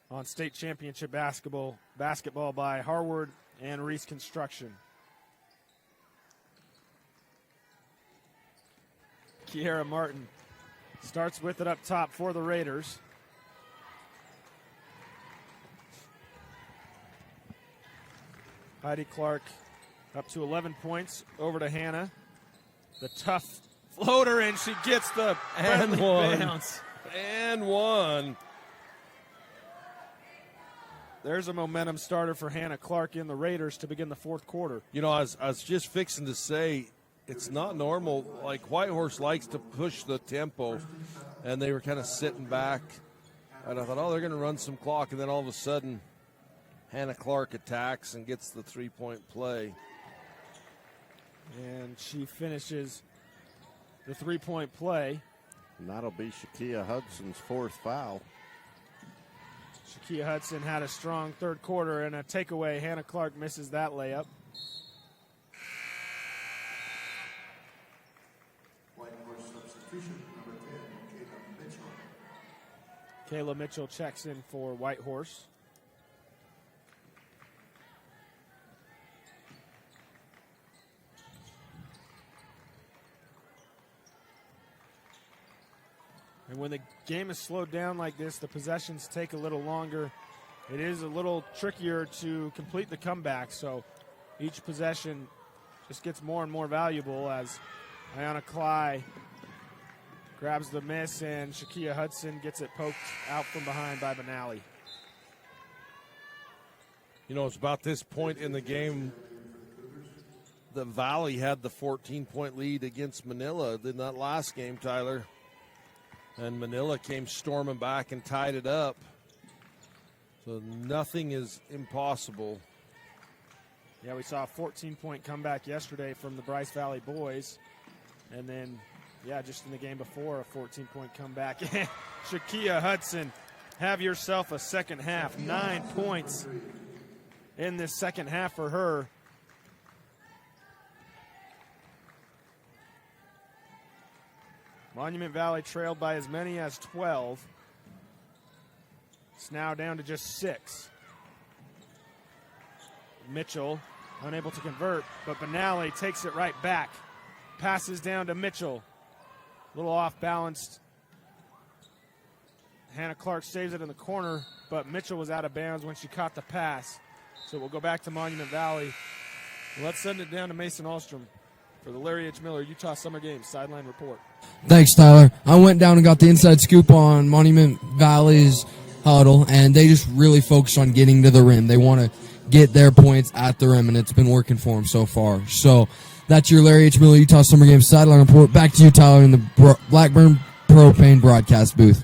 On state championship basketball by Harward and Reese Construction. Kiera Martin starts with it up top for the Raiders. Heidi Clark up to 11 points, over to Hannah. The tough floater, and she gets the And friendly one. bounce. And one. There's a momentum starter for Hannah Clark in the Raiders to begin the fourth quarter. You know, I was just fixing to say, it's not normal. Like, Whitehorse likes to push the tempo, and they were kind of sitting back. And I thought, oh, they're going to run some clock, and then all of a sudden, Hannah Clark attacks and gets the three-point play. And she finishes the three-point play. And that'll be Shakia Hudson's fourth foul. Shakia Hudson had a strong third quarter and a takeaway. Hannah Clark misses that layup. Whitehorse substitution, number 10, Kayla Mitchell. Kayla Mitchell checks in for Whitehorse. And when the game is slowed down like this, the possessions take a little longer. It is a little trickier to complete the comeback, so each possession just gets more and more valuable as Ayana Cly grabs the miss and Shakia Hudson gets it poked out from behind by Benally. You know, it's about this point in the game the Valley had the 14-point lead against Manila in that last game, Tyler. And Manila came storming back and tied it up. So nothing is impossible. Yeah, we saw a 14-point comeback yesterday from the Bryce Valley boys. And then, yeah, just in the game before, a 14-point comeback. Shakia Hudson, have yourself a second half. 9 points in this second half for her. Monument Valley trailed by as many as 12. It's now down to just 6. Mitchell unable to convert, but Benally takes it right back. Passes down to Mitchell. A little off-balanced. Hannah Clark saves it in the corner, but Mitchell was out of bounds when she caught the pass. So we'll go back to Monument Valley. Let's send it down to Mason Ahlstrom for the Larry H. Miller Utah Summer Games Sideline Report. Thanks, Tyler. I went down and got the inside scoop on Monument Valley's huddle, and they just really focus on getting to the rim. They want to get their points at the rim, and it's been working for them so far. So that's your Larry H. Miller Utah Summer Games Sideline Report. Back to you, Tyler, in the Blackburn Propane broadcast booth.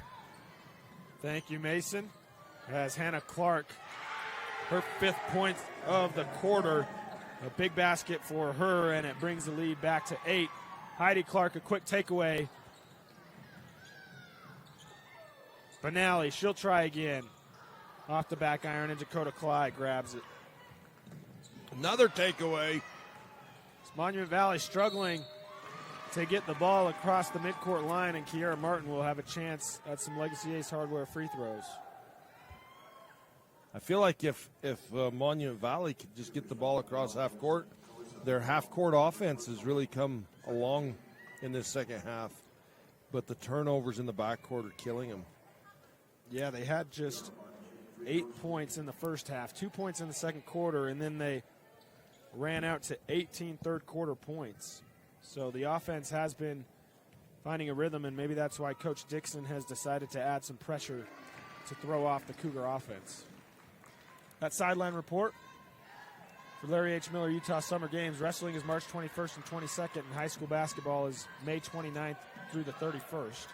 Thank you, Mason. As Hannah Clark, her 5th point of the quarter. A big basket for her, and it brings the lead back to 8. Heidi Clark, a quick takeaway. Benally, she'll try again. Off the back iron, and Dakota Clyde grabs it. Another takeaway. It's Monument Valley struggling to get the ball across the midcourt line, and Kiera Martin will have a chance at some Legacy Ace Hardware free throws. I feel like if Monument Valley could just get the ball across half court, their half court offense has really come along in this second half. But the turnovers in the backcourt are killing them. Yeah, they had just 8 points in the first half, 2 points in the second quarter, and then they ran out to 18 third quarter points. So the offense has been finding a rhythm, and maybe that's why Coach Dixon has decided to add some pressure to throw off the Cougar offense. That sideline report for Larry H. Miller Utah Summer Games. Wrestling is March 21st and 22nd, and high school basketball is May 29th through the 31st.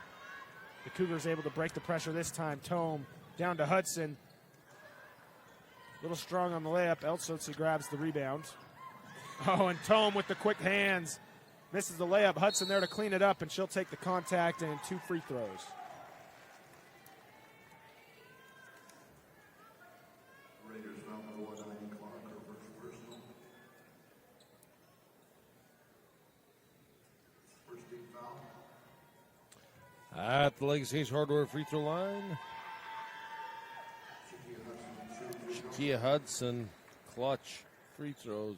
The Cougars able to break the pressure this time. Tome down to Hudson. A little strong on the layup. Elsotzi grabs the rebound. Oh, and Tome with the quick hands. Misses the layup. Hudson there to clean it up, and she'll take the contact and 2 free throws. Raiders foul number 1, Ivy Clark, her first personal. First team foul. at the Legacy Ace Hardware free throw line. Shakia Hudson, clutch free throws.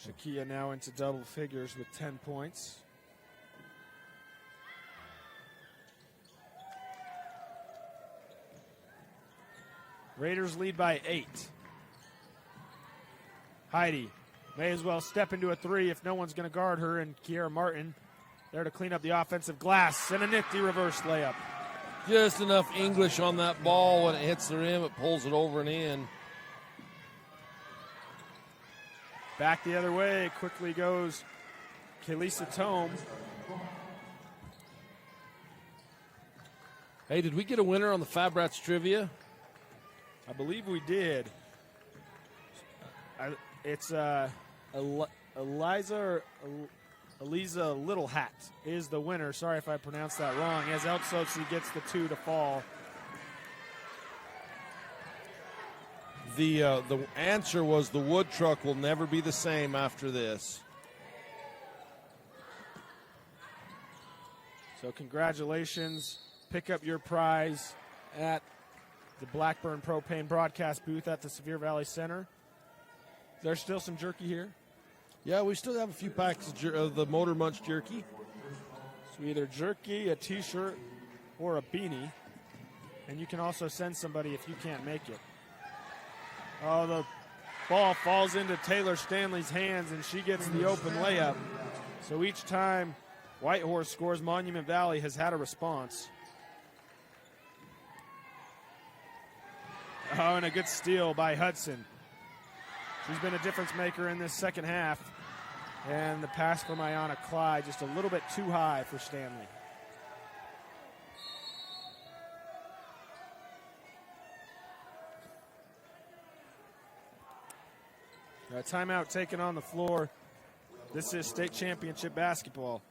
Shakia now into double figures with 10 points. Raiders lead by 8. Heidi may as well step into a three if no one's going to guard her, and Kiera Martin there to clean up the offensive glass, and a nifty reverse layup. Just enough English on that ball. When it hits the rim, it pulls it over and in. Back the other way quickly goes Kalisa Tome. Hey, did we get a winner on the Fab Rats trivia? I believe we did. It's Eliza Little Hat is the winner. Sorry if I pronounced that wrong. As Eltsotsi gets the 2 to fall. The answer was the wood truck will never be the same after this. So congratulations. Pick up your prize at the Blackburn Propane broadcast booth at the Sevier Valley Center. There's still some jerky here. Yeah, we still have a few packs of the Motor Munch jerky. So either jerky, a t-shirt, or a beanie. And you can also send somebody if you can't make it. Oh, the ball falls into Taylor Stanley's hands, and she gets the open layup. So each time Whitehorse scores, Monument Valley has had a response. Oh, and a good steal by Hudson. She's been a difference maker in this second half. And the pass from Ayanna Clyde just a little bit too high for Stanley. Timeout taken on the floor. This is state championship basketball.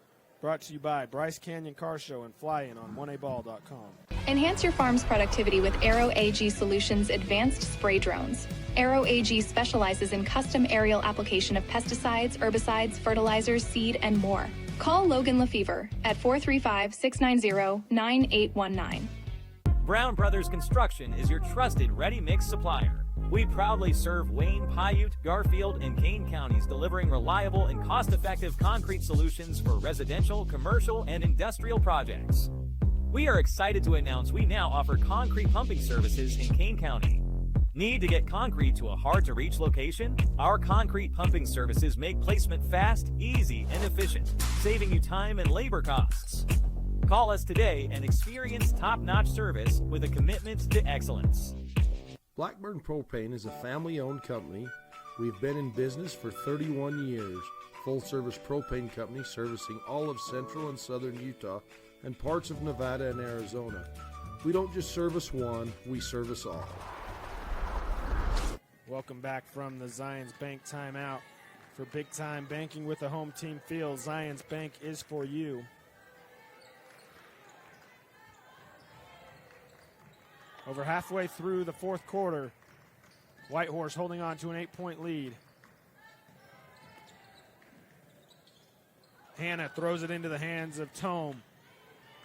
Brought to you by Bryce Canyon Car Show and Fly In on 1aball.com. Enhance your farm's productivity with Aero AG Solutions advanced spray drones. Aero AG specializes in custom aerial application of pesticides, herbicides, fertilizers, seed, and more. Call Logan Lefevre at 435-690-9819. Brown Brothers Construction is your trusted ready-mix supplier. We proudly serve Wayne, Paiute, Garfield, and Kane counties, delivering reliable and cost-effective concrete solutions for residential, commercial, and industrial projects. We are excited to announce we now offer concrete pumping services in Kane County. Need to get concrete to a hard-to-reach location? Our concrete pumping services make placement fast, easy, and efficient, saving you time and labor costs. Call us today and experience top-notch service with a commitment to excellence. Blackburn Propane is a family-owned company. We've been in business for 31 years. Full-service propane company servicing all of central and southern Utah and parts of Nevada and Arizona. We don't just service one, we service all. Welcome back from the Zions Bank timeout. For big-time banking with the home team feel, Zions Bank is for you. Over halfway through the fourth quarter, Whitehorse holding on to an 8-point lead. Hannah throws it into the hands of Tome.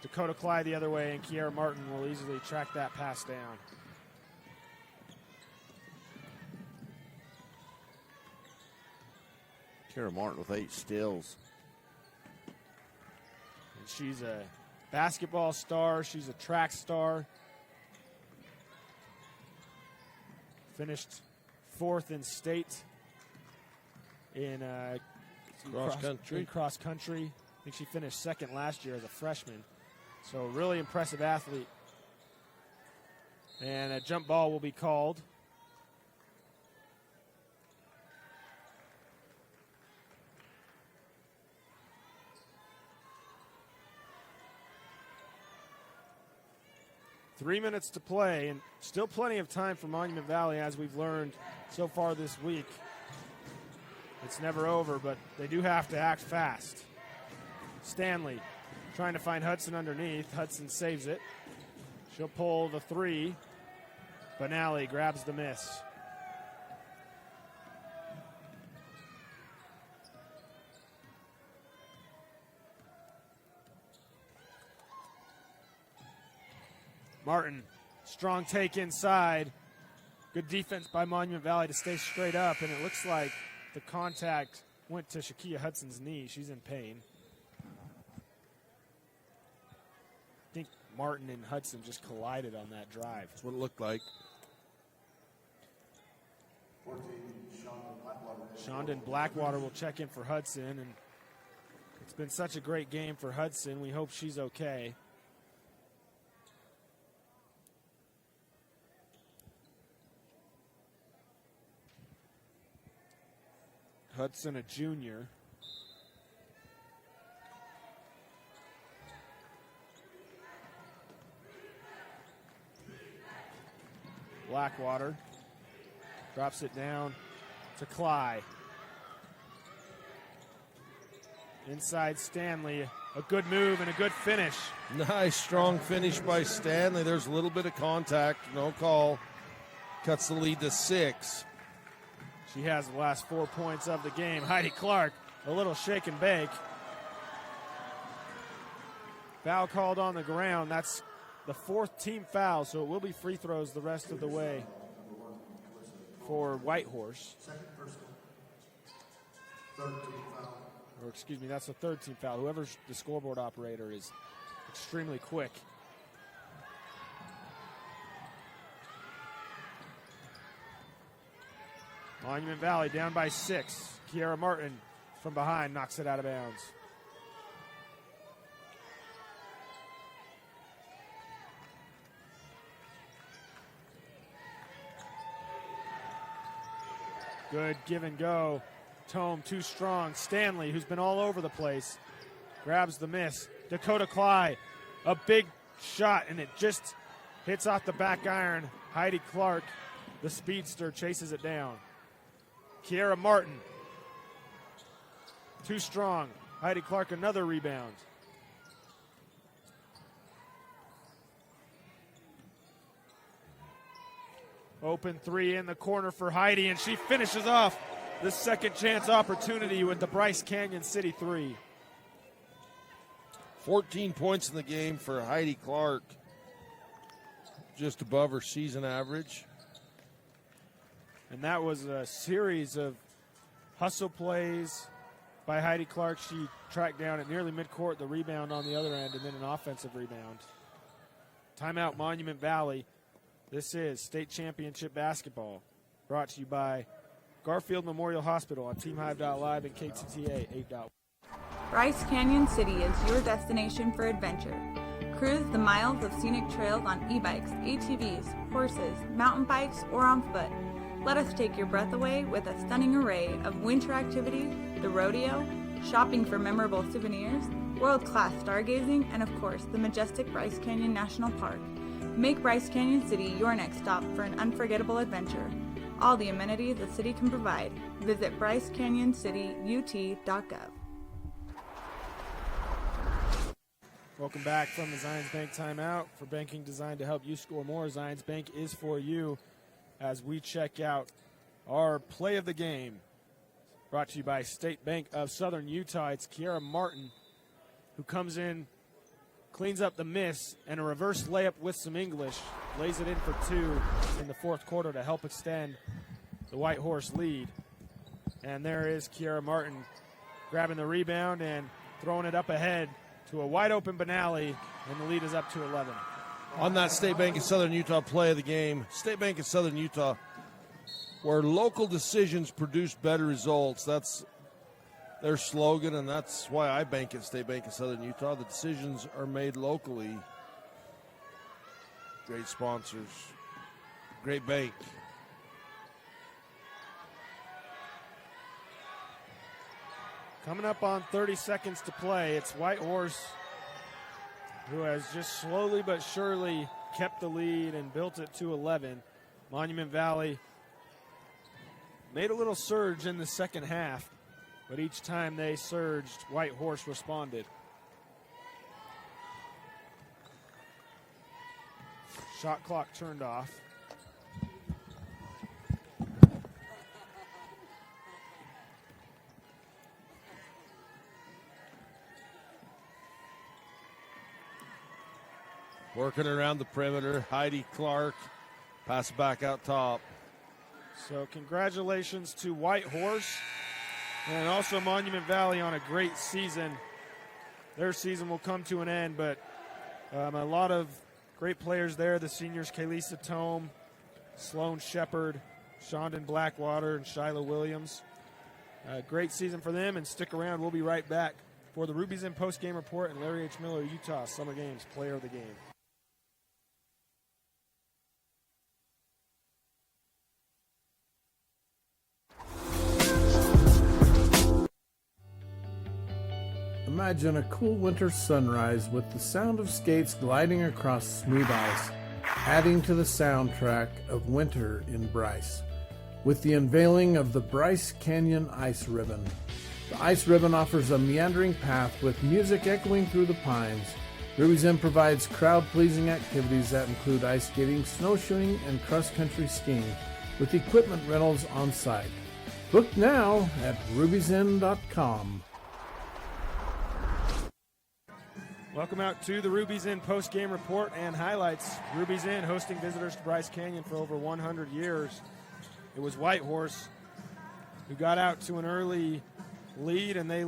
Dakota Clyde the other way, and Kiera Martin will easily track that pass down. Kiera Martin with 8 steals. And she's a basketball star. She's a track star. Finished 4th in state in cross country. I think she finished 2nd last year as a freshman. So really impressive athlete. And a jump ball will be called. Three minutes to play, and still plenty of time for Monument Valley, as we've learned so far this week. It's never over, but they do have to act fast. Stanley trying to find Hudson underneath. Hudson saves it. She'll pull the 3. Benally grabs the miss. Martin, strong take inside. Good defense by Monument Valley to stay straight up, and it looks like the contact went to Shakia Hudson's knee. She's in pain. I think Martin and Hudson just collided on that drive. That's what it looked like. 14, Shondon Blackwater will check in for Hudson, and it's been such a great game for Hudson. We hope she's okay. Hudson, a junior. Blackwater drops it down to Cly. Inside Stanley, a good move and a good finish. Nice, strong finish by Stanley. There's a little bit of contact, no call. Cuts the lead to 6. She has the last 4 points of the game. Heidi Clark, a little shake and bake. Foul called on the ground. That's the 4th team foul, so it will be free throws the rest of the way for Whitehorse. Second personal. Third team foul. Or excuse me, that's the 3rd team foul. Whoever the scoreboard operator is extremely quick. Monument Valley down by 6. Kiara Martin from behind knocks it out of bounds. Good give and go. Tome too strong. Stanley, who's been all over the place, grabs the miss. Dakota Cly, a big shot, and it just hits off the back iron. Heidi Clark, the speedster, chases it down. Kiara Martin, too strong. Heidi Clark, another rebound. Open 3 in the corner for Heidi, and she finishes off the second chance opportunity with the Bryce Canyon City 3. 14 points in the game for Heidi Clark, just above her season average. And that was a series of hustle plays by Heidi Clark. She tracked down at nearly midcourt, the rebound on the other end, and then an offensive rebound. Timeout, Monument Valley. This is state championship basketball, brought to you by Garfield Memorial Hospital on TeamHive.live and KTTA 8. Bryce Canyon City is your destination for adventure. Cruise the miles of scenic trails on e-bikes, ATVs, horses, mountain bikes, or on foot. Let us take your breath away with a stunning array of winter activities, the rodeo, shopping for memorable souvenirs, world-class stargazing, and of course, the majestic Bryce Canyon National Park. Make Bryce Canyon City your next stop for an unforgettable adventure. All the amenities the city can provide. Visit brycecanyoncityut.gov. Welcome back from the Zions Bank timeout. For banking designed to help you score more, Zions Bank is for you. As we check out our play of the game, brought to you by State Bank of Southern Utah. It's Kiara Martin who comes in, cleans up the miss, and a reverse layup with some English. Lays it in for 2 in the 4th quarter to help extend the Whitehorse lead. And there is Kiara Martin grabbing the rebound and throwing it up ahead to a wide-open Benally, and the lead is up to 11. On that State Bank of Southern Utah play of the game, State Bank of Southern Utah, where local decisions produce better results. That's their slogan, and that's why I bank at State Bank of Southern Utah. The decisions are made locally. Great sponsors. Great bank. Coming up on 30 seconds to play, it's Whitehorse who has just slowly but surely kept the lead and built it to 11. Monument Valley made a little surge in the second half, but each time they surged, Whitehorse responded. Shot clock turned off. Working around the perimeter. Heidi Clark. Pass back out top. So congratulations to Whitehorse and also Monument Valley on a great season. Their season will come to an end, but a lot of great players there. The seniors, Kaylisa Tome, Sloan Shepard, Shondon Blackwater, and Shiloh Williams. Great season for them, and stick around. We'll be right back for the Ruby's Inn post-game report and Larry H. Miller, Utah Summer Games Player of the Game. Imagine a cool winter sunrise with the sound of skates gliding across smooth ice, adding to the soundtrack of winter in Bryce. With the unveiling of the Bryce Canyon Ice Ribbon. The Ice Ribbon offers a meandering path with music echoing through the pines. Ruby's Inn provides crowd-pleasing activities that include ice skating, snowshoeing, and cross-country skiing, with equipment rentals on site. Book now at ruby'sinn.com. Welcome out to the Ruby's Inn post-game report and highlights. Ruby's Inn hosting visitors to Bryce Canyon for over 100 years. It was Whitehorse who got out to an early lead, and they